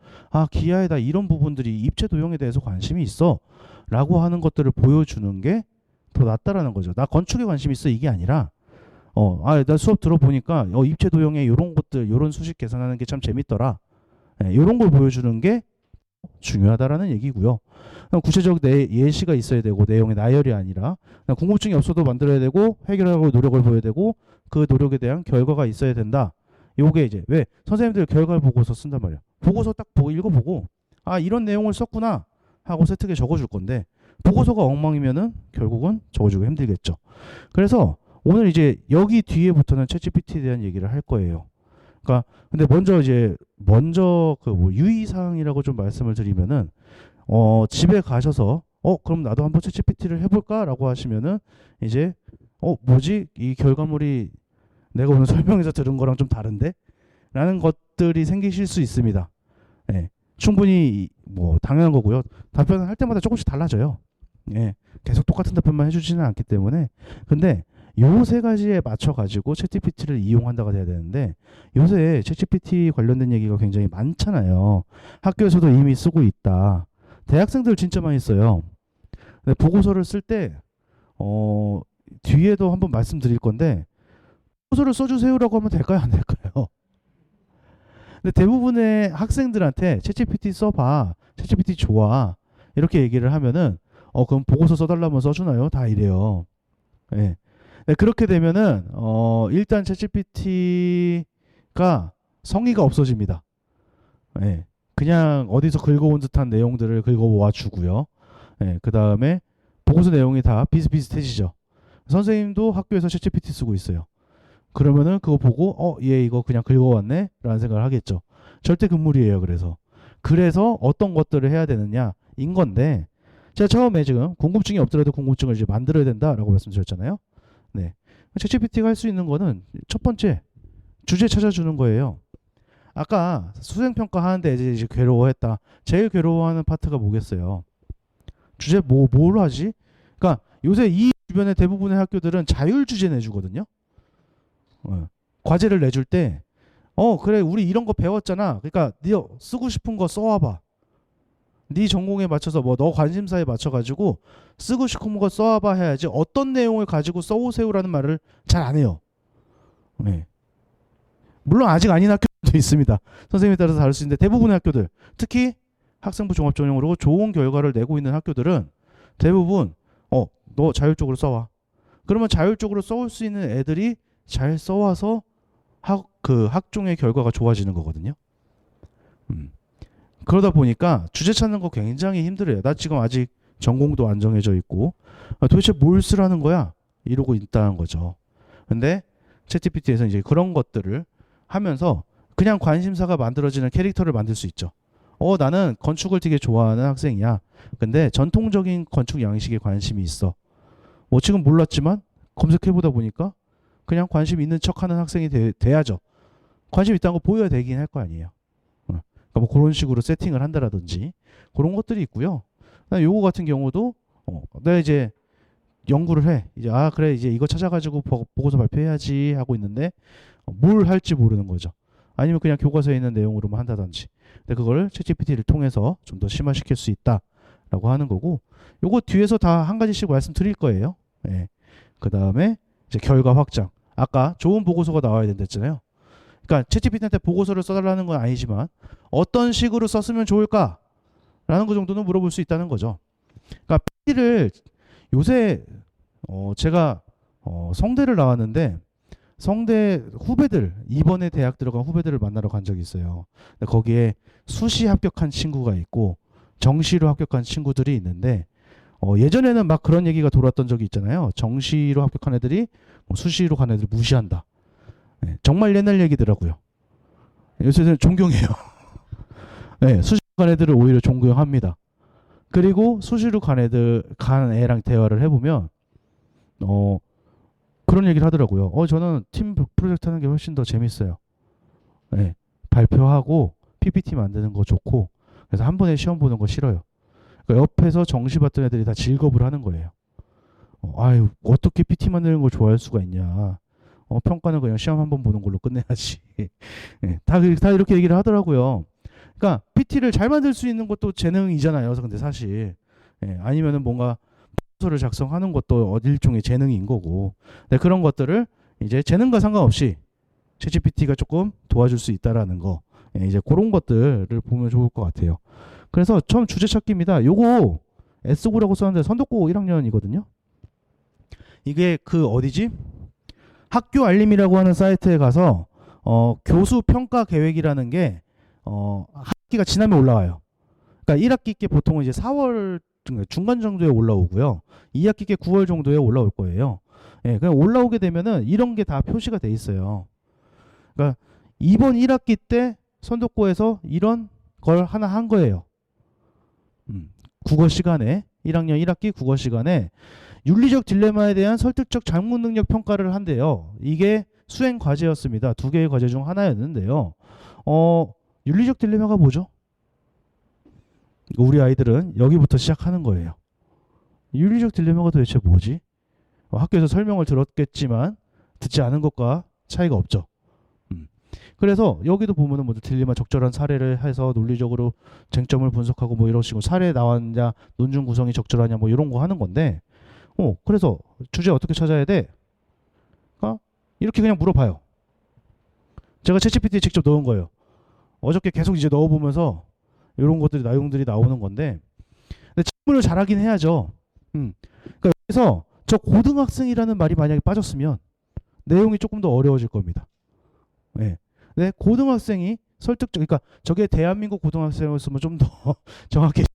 기하에다 이런 부분들이 입체 도형에 대해서 관심이 있어 라고 하는 것들을 보여주는 게 더 낫다라는 거죠. 나 건축에 관심 있어 이게 아니라 나 수업 들어보니까 입체 도형에 이런 것들 이런 수식 계산하는 게 참 재밌더라. 이런 걸 보여주는 게 중요하다라는 얘기고요. 구체적 예시가 있어야 되고 내용의 나열이 아니라 궁금증이 없어도 만들어야 되고 해결하고 노력을 보여야 되고 그 노력에 대한 결과가 있어야 된다. 요게 이제 왜 선생님들 결과를 보고서 쓴단 말이야. 보고서 딱 읽어보고 이런 내용을 썼구나 하고 세특에 적어줄 건데 보고서가 엉망이면은 결국은 적어주기 힘들겠죠. 그래서 오늘 이제 여기 뒤에부터는 챗GPT에 대한 얘기를 할 거예요. 그러니까 근데 먼저 그 뭐 유의사항이라고 좀 말씀을 드리면은 집에 가셔서 그럼 나도 한번 챗GPT를 해볼까라고 하시면은 이제 뭐지 이 결과물이 내가 오늘 설명해서 들은 거랑 좀 다른데? 라는 것들이 생기실 수 있습니다. 예, 충분히 뭐 당연한 거고요. 답변을 할 때마다 조금씩 달라져요. 예, 계속 똑같은 답변만 해주지는 않기 때문에. 근데 요 세 가지에 맞춰 가지고 챗GPT를 이용한다가 돼야 되는데 요새 챗GPT 관련된 얘기가 굉장히 많잖아요. 학교에서도 이미 쓰고 있다. 대학생들 진짜 많이 써요. 근데 보고서를 쓸 때 뒤에도 한번 말씀드릴 건데 보고서를 써주세요라고 하면 될까요, 안 될까요? 근데 대부분의 학생들한테 챗GPT 써봐, 챗GPT 좋아 이렇게 얘기를 하면은 그럼 보고서 써달라면 써주나요? 다 이래요. 예. 네, 그렇게 되면은 일단 챗GPT가 성의가 없어집니다. 예. 그냥 어디서 긁어온 듯한 내용들을 긁어모아 주고요. 예. 그 다음에 보고서 내용이 다 비슷비슷해지죠. 선생님도 학교에서 챗GPT 쓰고 있어요. 그러면은 그거 보고 얘 이거 그냥 긁어왔네? 라는 생각을 하겠죠. 절대 금물이에요. 그래서 어떤 것들을 해야 되느냐 인 건데 제가 처음에 지금 궁금증이 없더라도 궁금증을 이제 만들어야 된다라고 말씀드렸잖아요. 네. 챗GPT가 할 수 있는 거는 첫 번째 주제 찾아주는 거예요. 아까 수행평가 하는데 이제 괴로워했다. 제일 괴로워하는 파트가 뭐겠어요? 주제 뭘 하지? 그러니까 요새 이 주변의 대부분의 학교들은 자율 주제 내주거든요. 과제를 내줄 때 그래 우리 이런 거 배웠잖아. 그러니까 네 쓰고 싶은 거 써와봐. 네 전공에 맞춰서 뭐 너 관심사에 맞춰가지고 쓰고 싶은 거 써와봐 해야지 어떤 내용을 가지고 써오세요라는 말을 잘 안 해요. 네. 물론 아직 아닌 학교도 있습니다. 선생님에 따라서 다를 수 있는데 대부분의 학교들 특히 학생부 종합전형으로 좋은 결과를 내고 있는 학교들은 대부분 너 자율적으로 써와. 그러면 자율적으로 써올 수 있는 애들이 잘 써와서 학종의 결과가 좋아지는 거거든요. 그러다 보니까 주제 찾는 거 굉장히 힘들어요. 나 지금 아직 전공도 안 정해져 있고 도대체 뭘 쓰라는 거야? 이러고 있다는 거죠. 근데 챗GPT에서 이제 그런 것들을 하면서 그냥 관심사가 만들어지는 캐릭터를 만들 수 있죠. 나는 건축을 되게 좋아하는 학생이야. 근데 전통적인 건축 양식에 관심이 있어. 뭐 지금 몰랐지만 검색해보다 보니까 그냥 관심 있는 척하는 학생이 돼야죠. 관심 있다는 거 보여야 되긴 할 거 아니에요. 그러니까 뭐 그런 식으로 세팅을 한다라든지 그런 것들이 있고요. 요거 같은 경우도 내가 이제 연구를 해. 이제 그래 이제 이거 찾아가지고 보고서 발표해야지 하고 있는데 뭘 할지 모르는 거죠. 아니면 그냥 교과서에 있는 내용으로만 한다든지. 근데 그걸 챗GPT를 통해서 좀 더 심화시킬 수 있다라고 하는 거고. 요거 뒤에서 다 한 가지씩 말씀드릴 거예요. 예. 그 다음에 이제 결과 확장. 아까 좋은 보고서가 나와야 된다 했잖아요. 그러니까 챗GPT한테 보고서를 써달라는 건 아니지만 어떤 식으로 썼으면 좋을까? 라는 거 정도는 물어볼 수 있다는 거죠. 그러니까 PT를 요새 제가 성대를 나왔는데 성대 후배들 이번에 대학 들어간 후배들을 만나러 간 적이 있어요. 근데 거기에 수시 합격한 친구가 있고 정시로 합격한 친구들이 있는데 예전에는 막 그런 얘기가 돌았던 적이 있잖아요. 정시로 합격한 애들이 수시로 간 애들을 무시한다. 네, 정말 옛날 얘기더라고요. 요새는 존경해요. 네, 수시로 간 애들을 오히려 존경합니다. 그리고 수시로 간 애랑 대화를 해보면 그런 얘기를 하더라고요. 저는 팀 프로젝트 하는 게 훨씬 더 재밌어요. 네, 발표하고 PPT 만드는 거 좋고 그래서 한 번에 시험 보는 거 싫어요. 그러니까 옆에서 정시 봤던 애들이 다 즐겁을 하는 거예요. 아유 어떻게 PT 만드는 걸 좋아할 수가 있냐. 평가는 그냥 시험 한 번 보는 걸로 끝내야지. 네, 다 이렇게 얘기를 하더라고요. 그러니까 PT를 잘 만들 수 있는 것도 재능이잖아요. 근데 사실 아니면은 뭔가 소를 작성하는 것도 일종의 재능인 거고. 네, 그런 것들을 이제 재능과 상관없이 챗GPT가 조금 도와줄 수 있다라는 거. 이제 그런 것들을 보면 좋을 것 같아요. 그래서 처음 주제 찾기입니다. 요거 S고라고 썼는데 선덕고 1학년이거든요. 이게 어디지? 학교 알림이라고 하는 사이트에 가서 교수 평가 계획이라는 게 학기가 지나면 올라와요. 그러니까 1학기 게 보통은 이제 4월 중간 정도에 올라오고요. 2학기 게 9월 정도에 올라올 거예요. 그냥 올라오게 되면은 이런 게 다 표시가 돼 있어요. 그러니까 이번 1학기 때 선도고에서 이런 걸 하나 한 거예요. 국어 시간에 1학년 1학기 국어 시간에 윤리적 딜레마에 대한 설득적 작문 능력 평가를 한대요. 이게 수행 과제였습니다. 두 개의 과제 중 하나였는데요. 윤리적 딜레마가 뭐죠? 우리 아이들은 여기부터 시작하는 거예요. 윤리적 딜레마가 도대체 뭐지? 학교에서 설명을 들었겠지만 듣지 않은 것과 차이가 없죠. 그래서 여기도 보면은 뭐 딜레마 적절한 사례를 해서 논리적으로 쟁점을 분석하고 뭐 이런 식으로 사례 나왔냐, 논중 구성이 적절하냐 뭐 이런 거 하는 건데, 그래서 주제 어떻게 찾아야 돼? 이렇게 그냥 물어봐요. 제가 챗GPT에 직접 넣은 거예요. 어저께 계속 이제 넣어보면서 이런 것들이 내용들이 나오는 건데, 근데 질문을 잘하긴 해야죠. 그러니까 여기서 저 고등학생이라는 말이 만약에 빠졌으면 내용이 조금 더 어려워질 겁니다. 네. 네, 고등학생이 설득적, 그러니까 저게 대한민국 고등학생이었으면 좀 더 정확해요.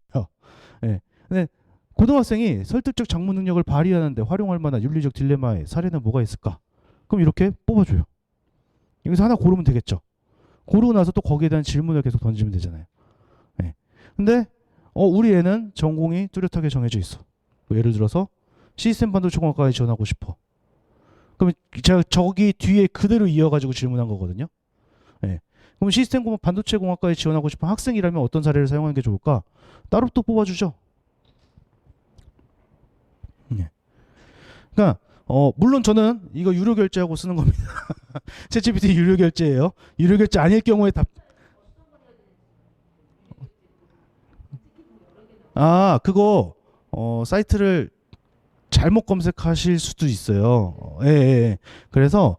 네. 근데 고등학생이 설득적 작문 능력을 발휘하는데 활용할 만한 윤리적 딜레마의 사례는 뭐가 있을까? 그럼 이렇게 뽑아줘요. 여기서 하나 고르면 되겠죠. 고르고 나서 또 거기에 대한 질문을 계속 던지면 되잖아요. 네. 근데 우리 애는 전공이 뚜렷하게 정해져 있어. 뭐 예를 들어서 시스템 반도체 공학과에 지원하고 싶어. 그러면 제가 저기 뒤에 그대로 이어가지고 질문한 거거든요. 네. 그럼 시스템 공학 반도체 공학과에 지원하고 싶은 학생이라면 어떤 사례를 사용하는 게 좋을까? 따로 또 뽑아주죠. 네. 그러니까 물론 저는 이거 유료 결제하고 쓰는 겁니다. 챗GPT 유료 결제예요. 유료 결제 아닐 경우에 답. 그거 사이트를 잘못 검색하실 수도 있어요. 예, 예. 그래서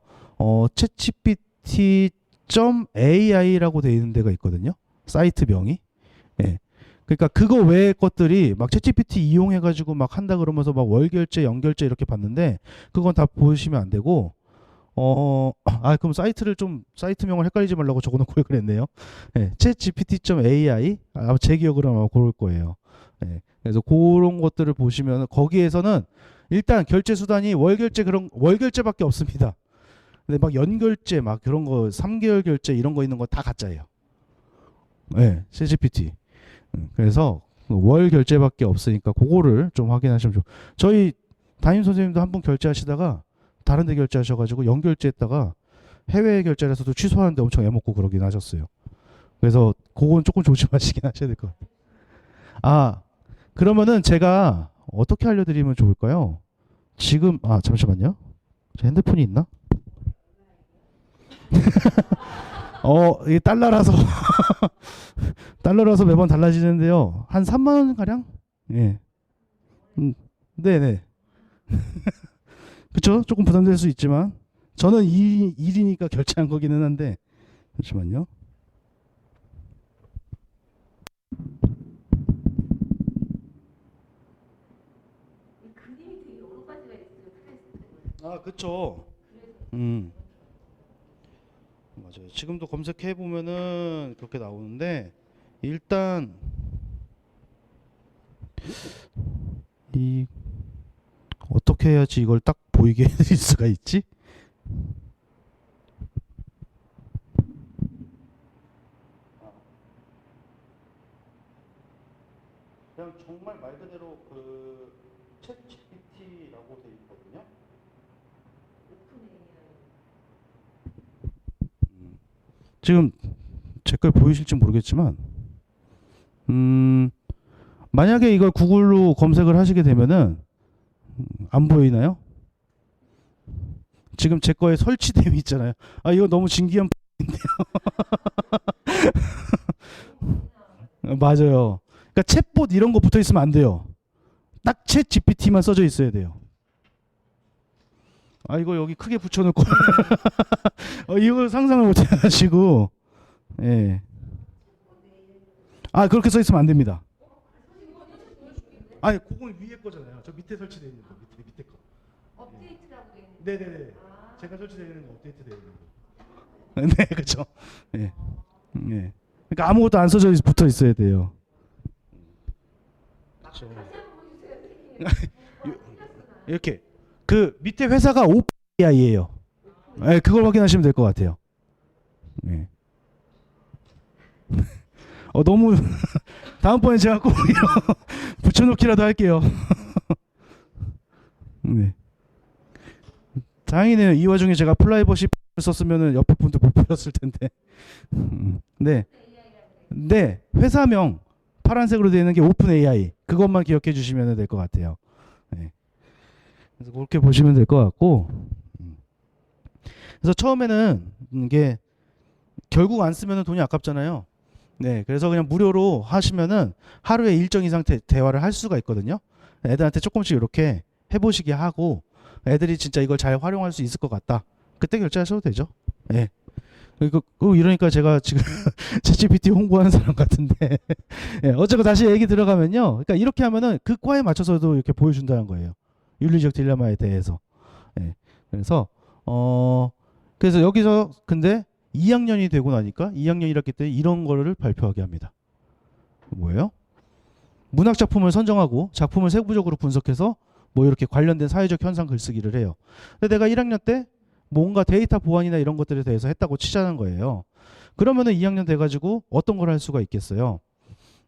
chatgpt.ai라고 되어 있는 데가 있거든요. 사이트 명이. 예. 그러니까 그거 외의 것들이 막 챗GPT 이용해 가지고 막 한다 그러면서 막 월결제, 연결제 이렇게 봤는데 그건 다 보시면 안 되고 그럼 사이트명을 헷갈리지 말라고 적어놓고 그랬네요. 예, chatgpt.ai 제 기억으로 아마 그럴 거예요. 예, 그래서 그런 것들을 보시면 거기에서는 일단 결제 수단이 월결제밖에 없습니다. 근데 막 연결제 막 그런 거 3개월 결제 이런 거 있는 거 다 가짜예요. 예, chatGPT. 그래서 월 결제밖에 없으니까 그거를 좀 확인하시면 좋고, 저희 담임 선생님도 한 분 결제하시다가 다른 데 결제하셔가지고 연결제했다가 해외 결제해서도 취소하는데 엄청 애먹고 그러긴 하셨어요. 그래서 그건 조금 조심하시긴 하셔야 될 것 같아요. 그러면은 제가 어떻게 알려드리면 좋을까요? 지금 잠시만요. 제 핸드폰이 있나? 이게 달러라서 매번 달라지는데요. 한 3만 원 가량? 예. 네네. 그쵸? 조금 부담될 수 있지만 저는 일이니까 결제한 거기는 한데, 잠시만요. 그쵸. 맞아요. 지금도 검색해 보면은 그렇게 나오는데, 일단 어떻게 해야지 이걸 딱 보이게 해드릴 수가 있지? 그냥 정말 말 그대로 그 챗GPT라고 돼 있거든요. 지금 제 걸 보이실지 모르겠지만, 만약에 이걸 구글로 검색을 하시게 되면은 안 보이나요? 지금 제 거에 설치됨이 있잖아요. 이거 너무 신기한 인데요. 맞아요. 그러니까 챗봇 이런 거 붙어 있으면 안 돼요. 딱 챗 GPT만 써져 있어야 돼요. 이거 여기 크게 붙여놓고 이걸 상상을 못 해가지고, 예. 그렇게 써 있으면 안 됩니다. 그건 위에 거잖아요. 저 밑에 설치되어 있는 거, 밑에 거. 업데이트라고 되어 있는 거. 네네네. 제가 설치되어 있는 거 업데이트 되어 있는 거. 네, 그렇죠. 예. 예. 그러니까 아무것도 안 써져 붙어 있어야 돼요. 그렇죠. 이렇게 그 밑에 회사가 OpenAI예요. 네, 그걸 확인하시면 될 것 같아요. 네. 너무 다음번에 제가 꼭 이거 붙여놓기라도 할게요. 네. 다행이네요. 이 와중에 제가 플라이버시 썼으면은 옆에 분들 못 보였을 텐데. 네. 네. 회사명 파란색으로 되어 있는 게 오픈 AI. 그것만 기억해 주시면 될 것 같아요. 네. 그래서 그렇게 보시면 될 것 같고. 그래서 처음에는 이게 결국 안 쓰면 돈이 아깝잖아요. 네. 그래서 그냥 무료로 하시면은 하루에 일정 이상 대화를 할 수가 있거든요. 애들한테 조금씩 이렇게 해보시게 하고 애들이 진짜 이걸 잘 활용할 수 있을 것 같다. 그때 결제하셔도 되죠. 예. 이러니까 제가 지금 챗GPT 홍보하는 사람 같은데. 예, 어쨌건 다시 얘기 들어가면요. 그러니까 이렇게 하면은 그 과에 맞춰서도 이렇게 보여준다는 거예요. 윤리적 딜레마에 대해서. 예. 그래서 여기서 근데 2학년이 되고 나니까 2학년 1학기 때 이런 거를 발표하게 합니다. 뭐예요? 문학 작품을 선정하고 작품을 세부적으로 분석해서 뭐 이렇게 관련된 사회적 현상 글쓰기를 해요. 근데 내가 1학년 때 뭔가 데이터 보안이나 이런 것들에 대해서 했다고 치자는 거예요. 그러면은 2학년 돼가지고 어떤 걸 할 수가 있겠어요?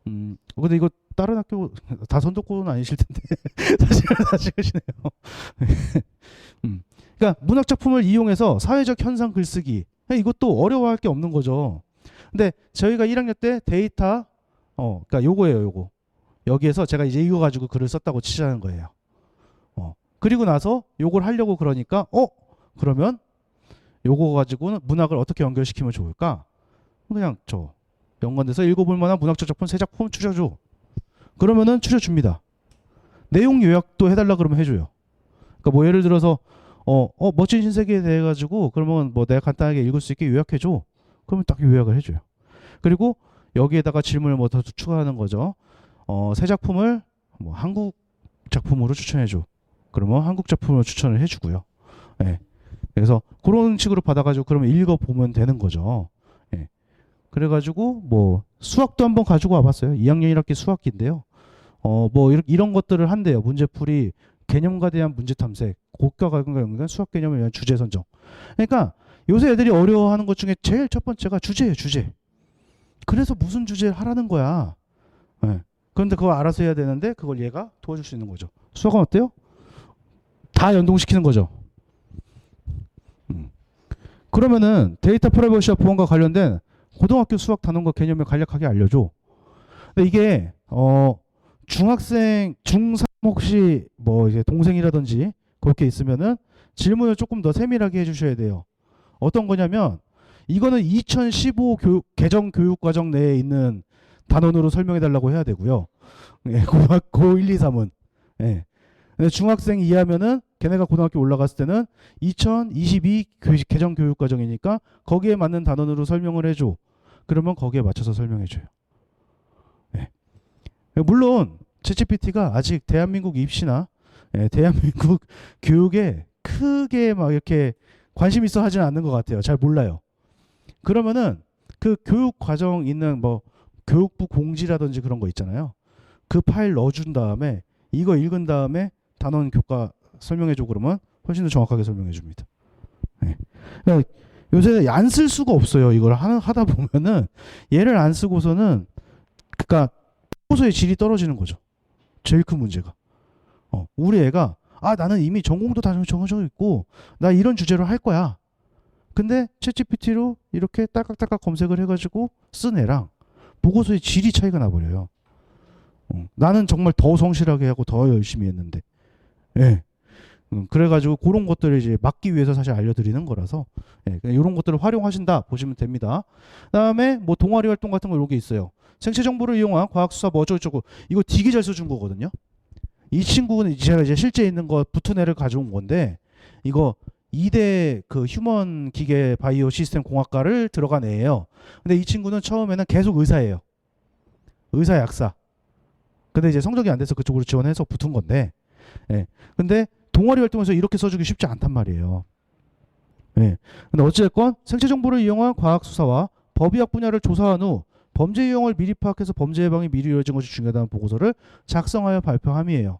근데 이거 다른 학교 다 선도권은 아니실 텐데 사실 하시네요. 그러니까 문학 작품을 이용해서 사회적 현상 글쓰기 이것도 어려워할 게 없는 거죠. 근데 저희가 1학년 때 데이터 그러니까 요거예요, 요거. 여기에서 제가 이제 이거 가지고 글을 썼다고 치자는 거예요. 그리고 나서 요걸 하려고 그러니까 그러면 요거 가지고는 문학을 어떻게 연결시키면 좋을까? 그냥 연관돼서 읽어볼 만한 문학적 작품 3작품 추려줘. 그러면은 추려줍니다. 내용 요약도 해달라 그러면 해줘요. 그러니까 뭐 예를 들어서 멋진 신세계에 대해 가지고 그러면 뭐 내가 간단하게 읽을 수 있게 요약해줘. 그러면 딱 요약을 해줘요. 그리고 여기에다가 질문을 뭐 더 추가하는 거죠. 새 작품을 뭐 한국 작품으로 추천해줘. 그러면 한국 작품으로 추천을 해주고요. 예. 그래서 그런 식으로 받아가지고 그러면 읽어보면 되는 거죠. 예. 그래가지고 뭐 수학도 한번 가지고 와봤어요. 2학년 1학기 수학기인데요. 뭐 이런 것들을 한대요. 문제풀이, 개념과 대한 문제 탐색, 고가과 연관 수학 개념에 의한 주제 선정. 그러니까 요새 애들이 어려워하는 것 중에 제일 첫 번째가 주제예요, 주제. 그래서 무슨 주제를 하라는 거야. 예. 그런데 그걸 알아서 해야 되는데 그걸 얘가 도와줄 수 있는 거죠. 수학은 어때요? 다 연동시키는 거죠. 그러면은 데이터 프라이버시와 보안과 관련된 고등학교 수학 단원과 개념을 간략하게 알려줘. 근데 이게 중학생 중3 혹시 뭐 이제 동생이라든지 그렇게 있으면은 질문을 조금 더 세밀하게 해주셔야 돼요. 어떤 거냐면 이거는 2015 개정 교육과정 내에 있는 단원으로 설명해 달라고 해야 되고요. 예, 고 1, 2, 3은. 예. 근데 중학생 이하면은 걔네가 고등학교 올라갔을 때는 2022 개정 교육과정이니까 거기에 맞는 단원으로 설명을 해줘. 그러면 거기에 맞춰서 설명해줘요. 예. 물론 챗GPT가 아직 대한민국 입시나 대한민국 교육에 크게 막 이렇게 관심 있어 하지는 않는 것 같아요. 잘 몰라요. 그러면은 그 교육 과정 있는 뭐 교육부 공지라든지 그런 거 있잖아요. 그 파일 넣어준 다음에 이거 읽은 다음에 단원 교과 설명해줘 그러면 훨씬 더 정확하게 설명해 줍니다. 네. 그러니까 요새 안 쓸 수가 없어요. 이걸 하다 보면은 얘를 안 쓰고서는 그러니까 보고서의 질이 떨어지는 거죠. 제일 큰 문제가. 우리 애가 나는 이미 전공도 다 정해져 있고 나 이런 주제로 할 거야. 근데 챗GPT로 이렇게 딸깍딸깍 검색을 해가지고 쓴 애랑 보고서의 질이 차이가 나버려요. 나는 정말 더 성실하게 하고 더 열심히 했는데. 예. 그래가지고 그런 것들을 이제 막기 위해서 사실 알려드리는 거라서 이런 것들을 활용하신다 보시면 됩니다. 그다음에 뭐 동아리 활동 같은 거 이렇게 있어요. 생체 정보를 이용한 과학 수사 뭐 어쩌고저쩌고 이거 되게 잘 써준 거거든요. 이 친구는 제가 이제 실제 있는 거 붙은 애를 가져온 건데 이거 2대 그 휴먼 기계 바이오 시스템 공학과를 들어간 애예요. 근데 이 친구는 처음에는 계속 의사예요. 의사 약사. 근데 이제 성적이 안 돼서 그쪽으로 지원해서 붙은 건데, 근데 동아리 활동에서 이렇게 써주기 쉽지 않단 말이에요. 근데 어찌됐건 생체 정보를 이용한 과학 수사와 법의학 분야를 조사한 후 범죄 유형을 미리 파악해서 범죄 예방이 미리 이루어진 것이 중요하다는 보고서를 작성하여 발표함이에요.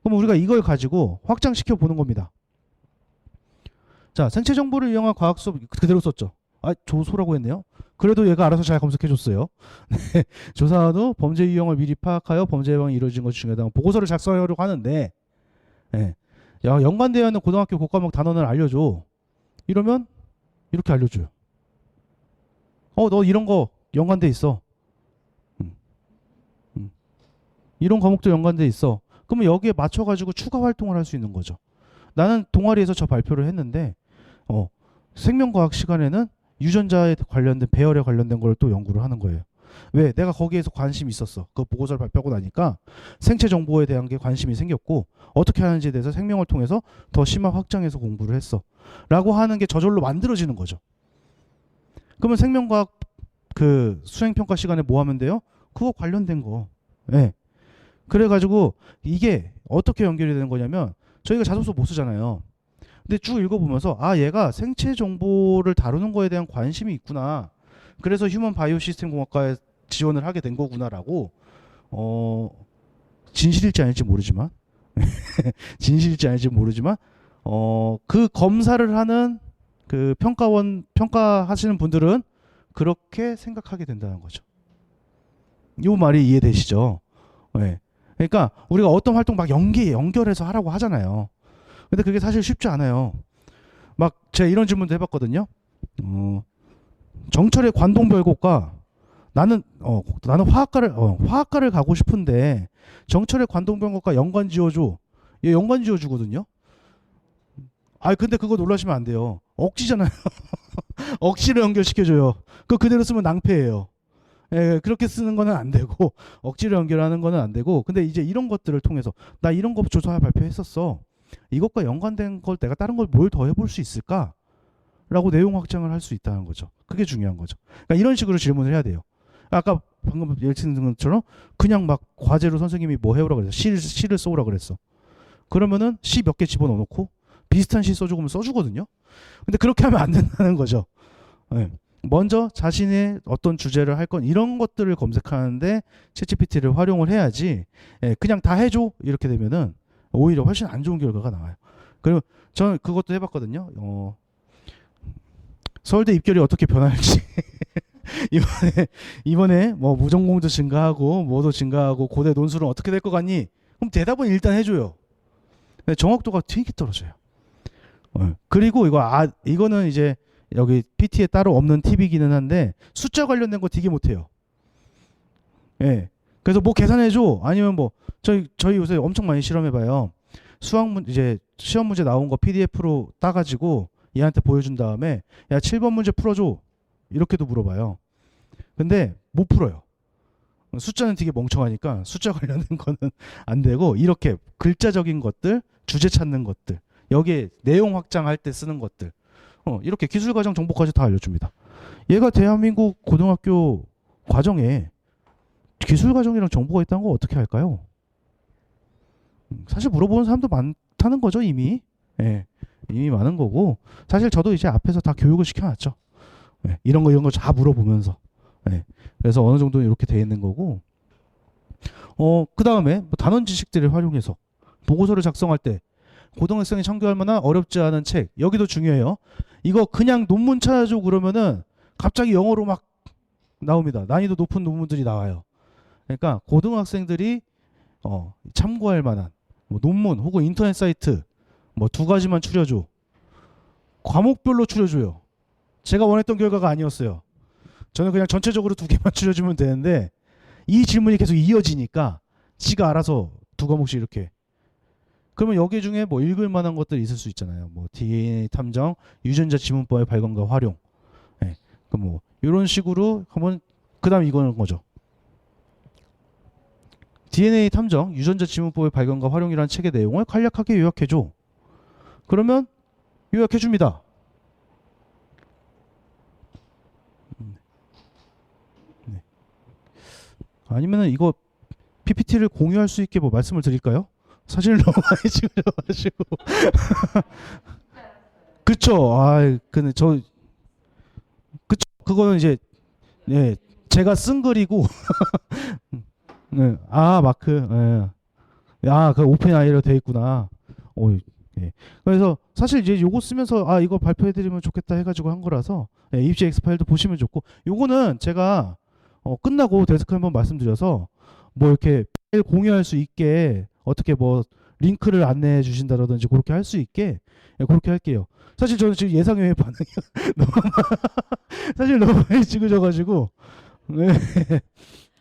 그럼 우리가 이걸 가지고 확장시켜 보는 겁니다. 자, 생체 정보를 이용한 과학 수업 그대로 썼죠. 아, 조소라고 했네요. 그래도 얘가 알아서 잘 검색해줬어요. 네, 조사한 후 범죄 유형을 미리 파악하여 범죄 예방이 이루어진 것 중에 보고서를 작성하려고 하는데, 예, 야, 연관되어 있는 고등학교 국과목 단원을 알려줘. 이러면 이렇게 알려줘요. 너 이런 거 연관돼 있어. 음, 음. 이런 과목도 연관돼 있어. 그러면 여기에 맞춰가지고 추가 활동을 할 수 있는 거죠. 나는 동아리에서 저 발표를 했는데, 생명과학 시간에는 유전자에 관련된 배열에 관련된 걸 또 연구를 하는 거예요. 왜? 내가 거기에서 관심이 있었어. 그 보고서를 발표하고 나니까 생체 정보에 대한 게 관심이 생겼고 어떻게 하는지에 대해서 생명을 통해서 더 심화 확장해서 공부를 했어. 라고 하는 게 저절로 만들어지는 거죠. 그러면 생명과학 그 수행평가 시간에 뭐 하면 돼요? 그거 관련된 거. 예. 그래가지고 이게 어떻게 연결이 되는 거냐면 저희가 자소서 못 쓰잖아요. 근데 쭉 읽어보면서 얘가 생체 정보를 다루는 거에 대한 관심이 있구나. 그래서 휴먼 바이오 시스템 공학과에 지원을 하게 된 거구나라고 진실일지 아닐지 모르지만 진실일지 아닐지 모르지만 그 검사를 하는 그 평가하시는 분들은 그렇게 생각하게 된다는 거죠. 이 말이 이해되시죠? 네. 그러니까 우리가 어떤 활동 막 연결해서 하라고 하잖아요. 근데 그게 사실 쉽지 않아요. 막 제가 이런 질문도 해봤거든요. 정철의 관동별곡과 나는 화학과를 가고 싶은데 정철의 관동별곡과 연관 지어줘. 얘 연관 지어주거든요. 근데 그거 놀라시면 안 돼요. 억지잖아요. 억지로 연결시켜줘요. 그거 그대로 쓰면 낭패예요. 예, 그렇게 쓰는 거는 안 되고 억지로 연결하는 거는 안 되고. 근데 이제 이런 것들을 통해서 나 이런 거 조사 발표했었어. 이것과 연관된 걸 내가 다른 걸 뭘 더 해볼 수 있을까? 라고 내용 확장을 할 수 있다는 거죠. 그게 중요한 거죠. 그러니까 이런 식으로 질문을 해야 돼요. 아까 방금 예를 든 것처럼 그냥 막 과제로 선생님이 뭐 해오라 그랬어. 시를 써오라 그랬어. 그러면은 시 몇 개 집어넣어 놓고 비슷한 시 써주고 써주거든요. 근데 그렇게 하면 안 된다는 거죠. 네. 먼저 자신의 어떤 주제를 할 건 이런 것들을 검색하는데 챗GPT를 활용을 해야지 그냥 다 해줘 이렇게 되면은 오히려 훨씬 안 좋은 결과가 나와요. 그리고 저는 그것도 해봤거든요. 서울대 입결이 어떻게 변할지 이번에 뭐 무전공도 증가하고 뭐도 증가하고 고대 논술은 어떻게 될 것 같니? 그럼 대답은 일단 해줘요. 근데 정확도가 되게 떨어져요. 그리고 이거는 이제 여기 PT에 따로 없는 팁이기는 한데 숫자 관련된 거 되게 못해요. 예. 그래서 뭐 계산해줘 아니면 뭐 저희 요새 엄청 많이 실험해봐요. 이제 시험 문제 나온 거 PDF로 따가지고 얘한테 보여준 다음에 야 7번 문제 풀어줘 이렇게도 물어봐요. 근데 못 풀어요. 숫자는 되게 멍청하니까 숫자 관련된 거는 안 되고 이렇게 글자적인 것들, 주제 찾는 것들, 여기에 내용 확장할 때 쓰는 것들 이렇게 기술과정 정보까지 다 알려줍니다. 얘가 대한민국 고등학교 과정에 기술과정이랑 정보가 있다는 거 어떻게 할까요? 사실 물어보는 사람도 많다는 거죠 이미. 예, 이미 많은 거고 사실 저도 이제 앞에서 다 교육을 시켜놨죠. 예, 이런 거 다 물어보면서. 예, 그래서 어느 정도 이렇게 돼 있는 거고. 그 다음에 뭐 단원 지식들을 활용해서 보고서를 작성할 때 고등학생이 참고할 만한 어렵지 않은 책 여기도 중요해요. 이거 그냥 논문 찾아줘 그러면은 갑자기 영어로 막 나옵니다. 난이도 높은 논문들이 나와요. 그러니까 고등학생들이 참고할 만한 뭐 논문 혹은 인터넷 사이트 뭐 2가지만 추려줘. 과목별로 추려줘요. 제가 원했던 결과가 아니었어요. 저는 그냥 전체적으로 2개만 추려주면 되는데 이 질문이 계속 이어지니까 지가 알아서 2과목씩 이렇게. 그러면 여기 중에 뭐 읽을 만한 것들이 있을 수 있잖아요. 뭐 DNA 탐정, 유전자 지문법의 발견과 활용. 네. 그럼 뭐 이런 식으로 한번 그다음 이거는 거죠. DNA 탐정, 유전자 지문법의 발견과 활용이라는 책의 내용을 간략하게 요약해줘. 그러면 요약해줍니다. 네. 아니면은 이거 PPT를 공유할 수 있게 뭐 말씀을 드릴까요? 사진을 너무 많이 찍으셔가지고. 그쵸. 근데 그쵸. 그거는 이제, 네, 제가 쓴 글이고, 네, 마크, 네. 그 오픈 아이로 돼 있구나. 예. 그래서 사실 이제 요거 쓰면서 아 이거 발표해드리면 좋겠다 해가지고 한 거라서 예, 입시 X 파일도 보시면 좋고 요거는 제가 끝나고 데스크 한번 말씀드려서 뭐 이렇게 파일 공유할 수 있게 어떻게 뭐 링크를 안내해 주신다든지 그렇게 할 수 있게 예, 그렇게 할게요. 사실 저는 지금 예상외의 반응이 너무 사실 너무 많이 찍으셔가지고 네.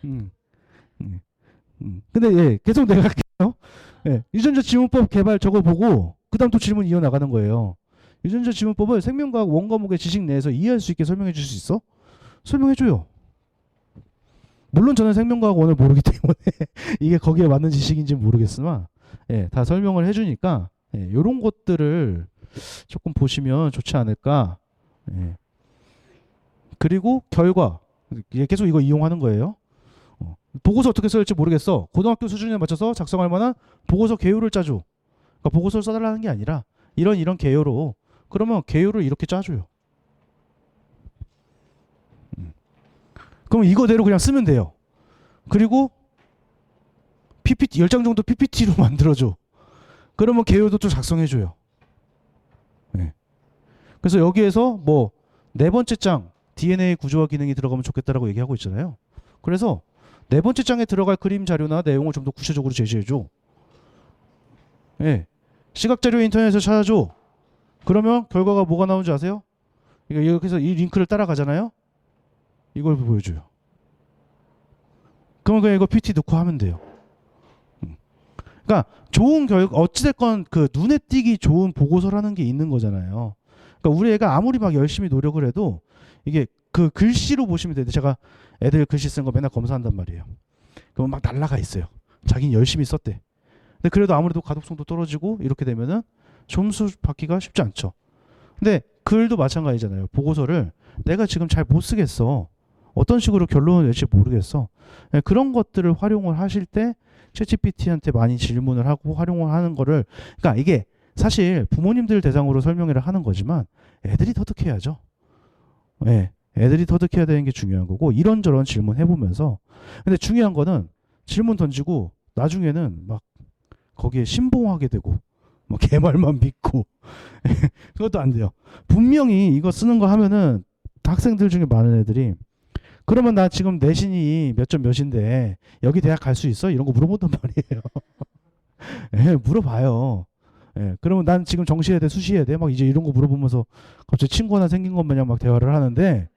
음, 근데 예, 계속 내가 할게요. 예, 유전자 지문법 개발 저거 보고 그다음 또 질문 이어나가는 거예요. 유전자 지문법을 생명과학 원과목의 지식 내에서 이해할 수 있게 설명해 줄 수 있어? 설명해 줘요. 물론 저는 생명과학 원을 모르기 때문에 이게 거기에 맞는 지식인지 모르겠으나 예, 다 설명을 해주니까 예, 이런 것들을 조금 보시면 좋지 않을까. 예. 그리고 결과 예, 계속 이거 이용하는 거예요. 보고서 어떻게 써야 할지 모르겠어. 고등학교 수준에 맞춰서 작성할 만한 보고서 개요를 짜줘. 그러니까 보고서를 써달라는 게 아니라 이런 개요로 그러면 개요를 이렇게 짜줘요. 그럼 이거대로 그냥 쓰면 돼요. 그리고 PPT 10장 정도 PPT로 만들어줘. 그러면 개요도 좀 작성해줘요. 네. 그래서 여기에서 뭐 네 번째 장 DNA 구조와 기능이 들어가면 좋겠다라고 얘기하고 있잖아요. 그래서 네 번째 장에 들어갈 그림 자료나 내용을 좀 더 구체적으로 제시해줘. 예. 시각 자료 인터넷에서 찾아줘. 그러면 결과가 뭐가 나오는지 아세요? 이렇게 해서 이 링크를 따라가잖아요. 이걸 보여줘요. 그러면 그냥 이거 PT 넣고 하면 돼요. 그러니까 좋은 결과 어찌됐건 그 눈에 띄기 좋은 보고서라는 게 있는 거잖아요. 그러니까 우리 애가 아무리 막 열심히 노력을 해도 이게 그 글씨로 보시면 되는데 제가 애들 글씨 쓴 거 맨날 검사한단 말이에요. 그러면 막 날라가 있어요. 자기는 열심히 썼대. 근데 그래도 아무래도 가독성도 떨어지고 이렇게 되면은 점수 받기가 쉽지 않죠. 근데 글도 마찬가지잖아요. 보고서를 내가 지금 잘 못 쓰겠어. 어떤 식으로 결론을 낼지 모르겠어. 그런 것들을 활용을 하실 때 챗GPT한테 많이 질문을 하고 활용을 하는 거를 그러니까 이게 사실 부모님들 대상으로 설명회를 하는 거지만 애들이 터득해야죠. 네, 애들이 터득해야 되는 게 중요한 거고 이런저런 질문 해보면서 근데 중요한 거는 질문 던지고 나중에는 막 거기에 신봉하게 되고 뭐 걔 말만 믿고 그것도 안 돼요. 분명히 이거 쓰는 거 하면은 학생들 중에 많은 애들이 그러면 나 지금 내신이 몇 점 몇인데 여기 대학 갈 수 있어? 이런 거 물어본단 말이에요. 예, 물어봐요. 예, 그러면 난 지금 정시해야 돼, 수시해야 돼? 막 이제 이런 거 물어보면서 갑자기 친구 하나 생긴 것 마냥 막 대화를 하는데,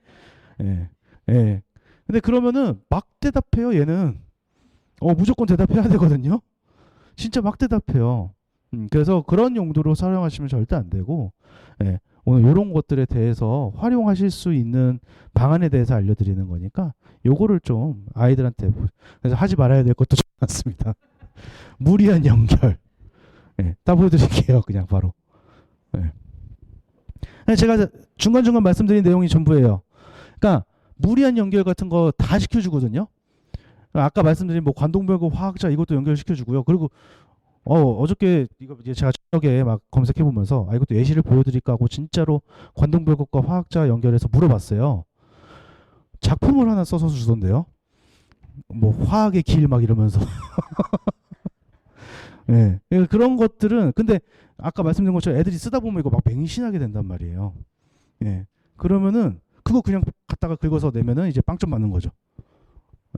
예, 예. 근데 그러면은 막 대답해요, 얘는. 무조건 대답해야 되거든요. 진짜 막 대답해요. 그래서 그런 용도로 사용하시면 절대 안 되고, 예, 오늘 이런 것들에 대해서 활용하실 수 있는 방안에 대해서 알려드리는 거니까 요거를 좀 아이들한테 그래서 하지 말아야 될 것도 좀 많습니다. 무리한 연결. 예, 딱 보여드릴게요. 그냥 바로. 예. 제가 중간중간 말씀드린 내용이 전부예요. 그러니까 무리한 연결 같은 거 다 시켜주거든요. 아까 말씀드린 뭐 관동별과 화학자 이것도 연결시켜주고요. 그리고 어저께 이거 이제 제가 저녁에 막 검색해 보면서 이것도 예시를 보여드릴까 하고 진짜로 관동별과 화학자 연결해서 물어봤어요. 작품을 하나 써서 주던데요. 뭐 화학의 길 막 이러면서. 예. 그런 것들은 근데 아까 말씀드린 것처럼 애들이 쓰다 보면 이거 막 맹신하게 된단 말이에요. 예. 그러면은 그거 그냥 갖다가 긁어서 내면은 이제 빵점 맞는 거죠.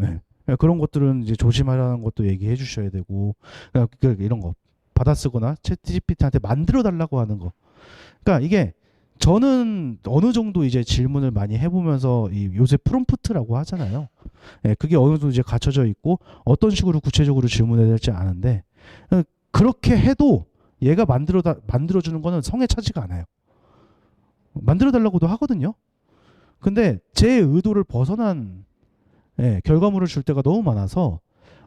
예. 그런 것들은 이제 조심하라는 것도 얘기해 주셔야 되고 이런 거 받아쓰거나 챗GPT한테 만들어 달라고 하는 거. 그러니까 이게 저는 어느 정도 이제 질문을 많이 해보면서 요새 프롬프트라고 하잖아요. 예, 그게 어느 정도 이제 갖춰져 있고 어떤 식으로 구체적으로 질문해야 될지 아는데 그렇게 해도 얘가 만들어주는 거는 성에 차지가 않아요. 만들어 달라고도 하거든요. 근데 제 의도를 벗어난 예, 결과물을 줄 때가 너무 많아서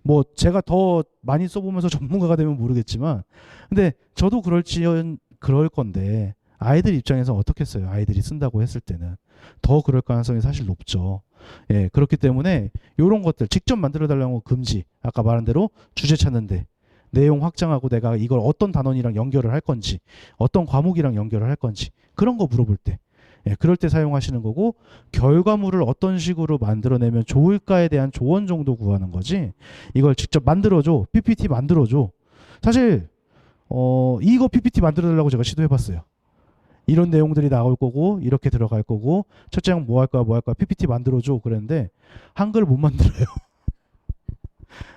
뭐 제가 더 많이 써보면서 전문가가 되면 모르겠지만 근데 저도 그럴 건데 아이들 입장에서 어떻겠어요? 아이들이 쓴다고 했을 때는 더 그럴 가능성이 사실 높죠. 예, 그렇기 때문에 이런 것들 직접 만들어 달라는 거 금지. 아까 말한 대로 주제 찾는데 내용 확장하고 내가 이걸 어떤 단원이랑 연결을 할 건지 어떤 과목이랑 연결을 할 건지 그런 거 물어볼 때 예, 그럴 때 사용하시는 거고 결과물을 어떤 식으로 만들어내면 좋을까에 대한 조언 정도 구하는 거지 이걸 직접 만들어줘 PPT 만들어줘 사실 이거 PPT 만들어 달라고 제가 시도해 봤어요. 이런 내용들이 나올 거고 이렇게 들어갈 거고 첫째 항 뭐 할 거야 뭐 할 거야 PPT 만들어 줘 그랬는데 한글을 못 만들어요.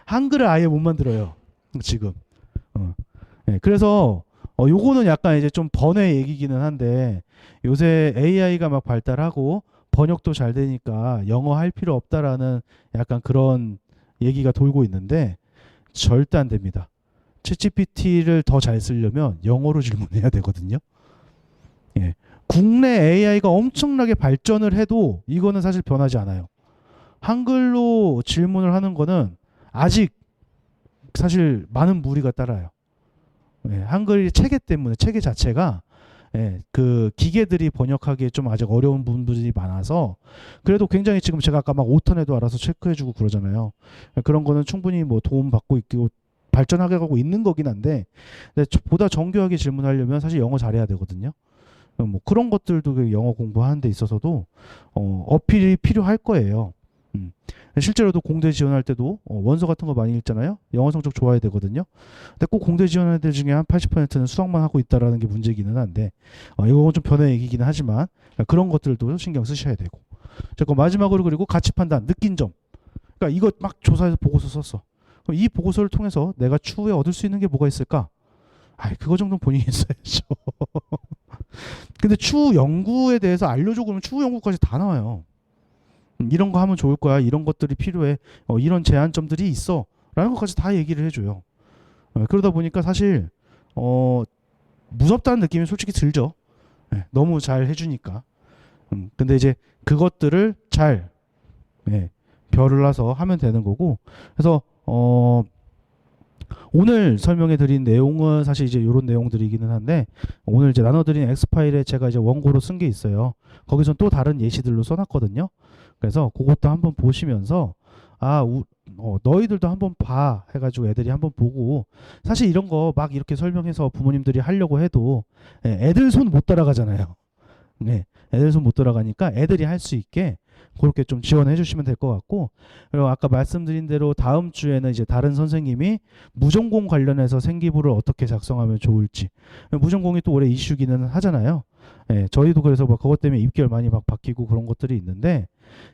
한글을 아예 못 만들어요. 지금. 네, 그래서 요거는 약간 이제 좀 번외 얘기기는 한데 요새 AI가 막 발달하고 번역도 잘 되니까 영어 할 필요 없다라는 약간 그런 얘기가 돌고 있는데 절대 안 됩니다. 챗GPT를 더 잘 쓰려면 영어로 질문해야 되거든요. 예. 국내 AI가 엄청나게 발전을 해도 이거는 사실 변하지 않아요. 한글로 질문을 하는 거는 아직 사실 많은 무리가 따라요. 예, 한글 체계 때문에 체계 자체가 그 기계들이 번역하기에 좀 아직 어려운 부분들이 많아서 그래도 굉장히 지금 제가 아까 막 오턴에도 알아서 체크해주고 그러잖아요. 그런 거는 충분히 뭐 도움 받고 있고 발전하게 가고 있는 거긴 한데 보다 정교하게 질문하려면 사실 영어 잘해야 되거든요. 뭐 그런 것들도 영어 공부하는 데 있어서도 어필이 필요할 거예요. 실제로도 공대 지원할 때도 원서 같은 거 많이 읽잖아요. 영어 성적 좋아야 되거든요. 근데 꼭 공대 지원할 때 중에 한 80%는 수학만 하고 있다라는 게 문제기는 한데 이건 좀 변의 얘기기는 하지만 그런 것들도 신경 쓰셔야 되고. 자, 마지막으로 그리고 가치 판단, 느낀 점. 그러니까 이거 막 조사해서 보고서 썼어. 그럼 이 보고서를 통해서 내가 추후에 얻을 수 있는 게 뭐가 있을까? 그거 정도는 본인이 써야죠. 근데 추후 연구에 대해서 알려줘 그러면 추후 연구까지 다 나와요. 이런 거 하면 좋을 거야. 이런 것들이 필요해. 이런 제한점들이 있어. 라는 것까지 다 얘기를 해줘요. 그러다 보니까 사실 무섭다는 느낌이 솔직히 들죠. 너무 잘 해주니까. 근데 이제 그것들을 잘 별을 놔서 하면 되는 거고. 그래서 오늘 설명해 드린 내용은 사실 이제 이런 내용들이기는 한데 오늘 이제 나눠드린 엑스파일에 제가 이제 원고로 쓴 게 있어요. 거기서 또 다른 예시들로 써놨거든요. 그래서 그것도 한번 보시면서 너희들도 한번 봐 해가지고 애들이 한번 보고 사실 이런 거 막 이렇게 설명해서 부모님들이 하려고 해도 애들 손 못 따라가잖아요. 애들 손 못 따라가니까 애들이 할 수 있게 그렇게 좀 지원해 주시면 될 것 같고 그리고 아까 말씀드린 대로 다음 주에는 이제 다른 선생님이 무전공 관련해서 생기부를 어떻게 작성하면 좋을지 무전공이 또 올해 이슈기는 하잖아요. 저희도 그래서 뭐 그것 때문에 입결 많이 막 바뀌고 그런 것들이 있는데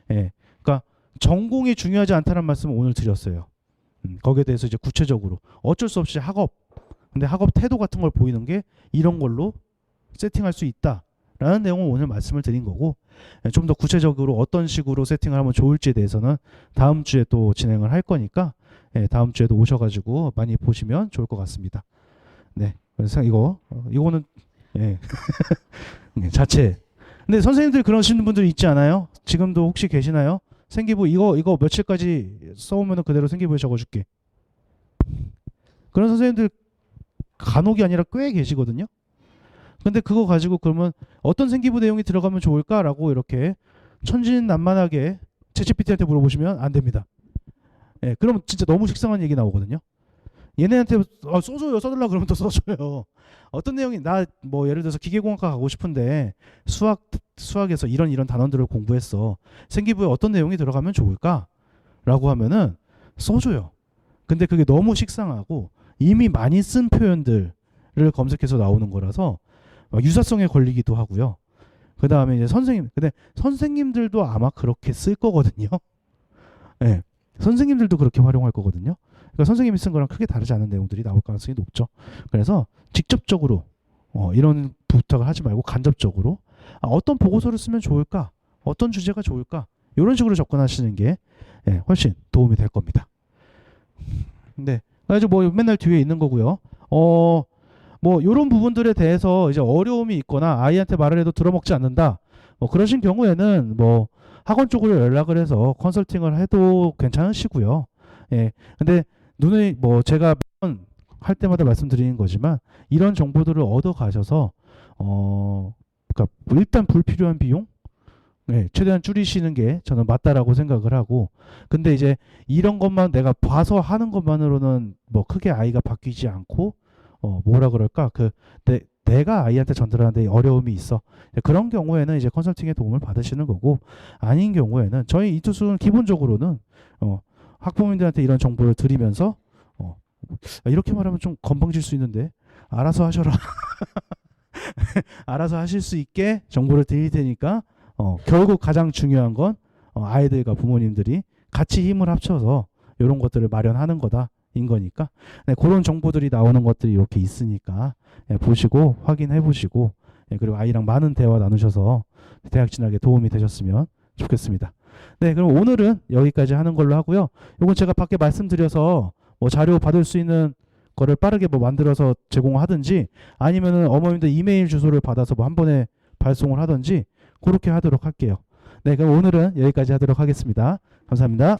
그러니까 전공이 중요하지 않다는 말씀을 오늘 드렸어요. 거기에 대해서 이제 구체적으로 어쩔 수 없이 학업 근데 학업 태도 같은 걸 보이는 게 이런 걸로 세팅할 수 있다. 라는 내용을 오늘 말씀을 드린 거고 좀 더 구체적으로 어떤 식으로 세팅을 하면 좋을지에 대해서는 다음 주에 또 진행을 할 거니까 다음 주에도 오셔가지고 많이 보시면 좋을 것 같습니다. 네, 그래서 이거는 자체. 근데 선생님들 그러시는 분들 있지 않아요? 지금도 혹시 계시나요? 생기부 이거 며칠까지 써오면 그대로 생기부에 적어줄게. 그런 선생님들 간혹이 아니라 꽤 계시거든요. 근데 그거 가지고 그러면 어떤 생기부 내용이 들어가면 좋을까라고 이렇게 천진난만하게 챗GPT한테 물어보시면 안 됩니다. 그러면 진짜 너무 식상한 얘기 나오거든요. 얘네한테 써줘요 써달라 그러면 또 써줘요. 어떤 내용이 나 뭐 예를 들어서 기계공학과 가고 싶은데 수학에서 이런 단원들을 공부했어. 생기부에 어떤 내용이 들어가면 좋을까라고 하면은 써줘요. 근데 그게 너무 식상하고 이미 많이 쓴 표현들을 검색해서 나오는 거라서 유사성에 걸리기도 하고요. 그 다음에 이제 근데 선생님들도 아마 그렇게 쓸 거거든요. 선생님들도 그렇게 활용할 거거든요. 그러니까 선생님이 쓴 거랑 크게 다르지 않은 내용들이 나올 가능성이 높죠. 그래서 직접적으로 이런 부탁을 하지 말고 간접적으로 어떤 보고서를 쓰면 좋을까? 어떤 주제가 좋을까? 이런 식으로 접근하시는 게 훨씬 도움이 될 겁니다. 네, 그래서 뭐 맨날 뒤에 있는 거고요. 뭐 이런 부분들에 대해서 이제 어려움이 있거나 아이한테 말을 해도 들어먹지 않는다. 뭐 그러신 경우에는 뭐 학원 쪽으로 연락을 해서 컨설팅을 해도 괜찮으시고요. 근데 뭐 제가 할 때마다 말씀드리는 거지만 이런 정보들을 얻어 가셔서 그러니까 일단 불필요한 비용 최대한 줄이시는 게 저는 맞다라고 생각을 하고 근데 이제 이런 것만 내가 봐서 하는 것만으로는 뭐 크게 아이가 바뀌지 않고 뭐라 그럴까 내가 아이한테 전달하는데 어려움이 있어 그런 경우에는 이제 컨설팅의 도움을 받으시는 거고 아닌 경우에는 저희 이투수는 기본적으로는 학부모님들한테 이런 정보를 드리면서 이렇게 말하면 좀 건방질 수 있는데 알아서 하셔라. 알아서 하실 수 있게 정보를 드릴 테니까 결국 가장 중요한 건 아이들과 부모님들이 같이 힘을 합쳐서 이런 것들을 마련하는 거다인 거니까 네, 그런 정보들이 나오는 것들이 이렇게 있으니까 보시고 확인해 보시고 그리고 아이랑 많은 대화 나누셔서 대학 진학에 도움이 되셨으면 좋겠습니다. 네, 그럼 오늘은 여기까지 하는 걸로 하고요. 이건 제가 밖에 말씀드려서 뭐 자료 받을 수 있는 거를 빠르게 뭐 만들어서 제공하든지 아니면은 어머님들 이메일 주소를 받아서 뭐 한 번에 발송을 하든지 그렇게 하도록 할게요. 네, 그럼 오늘은 여기까지 하도록 하겠습니다. 감사합니다.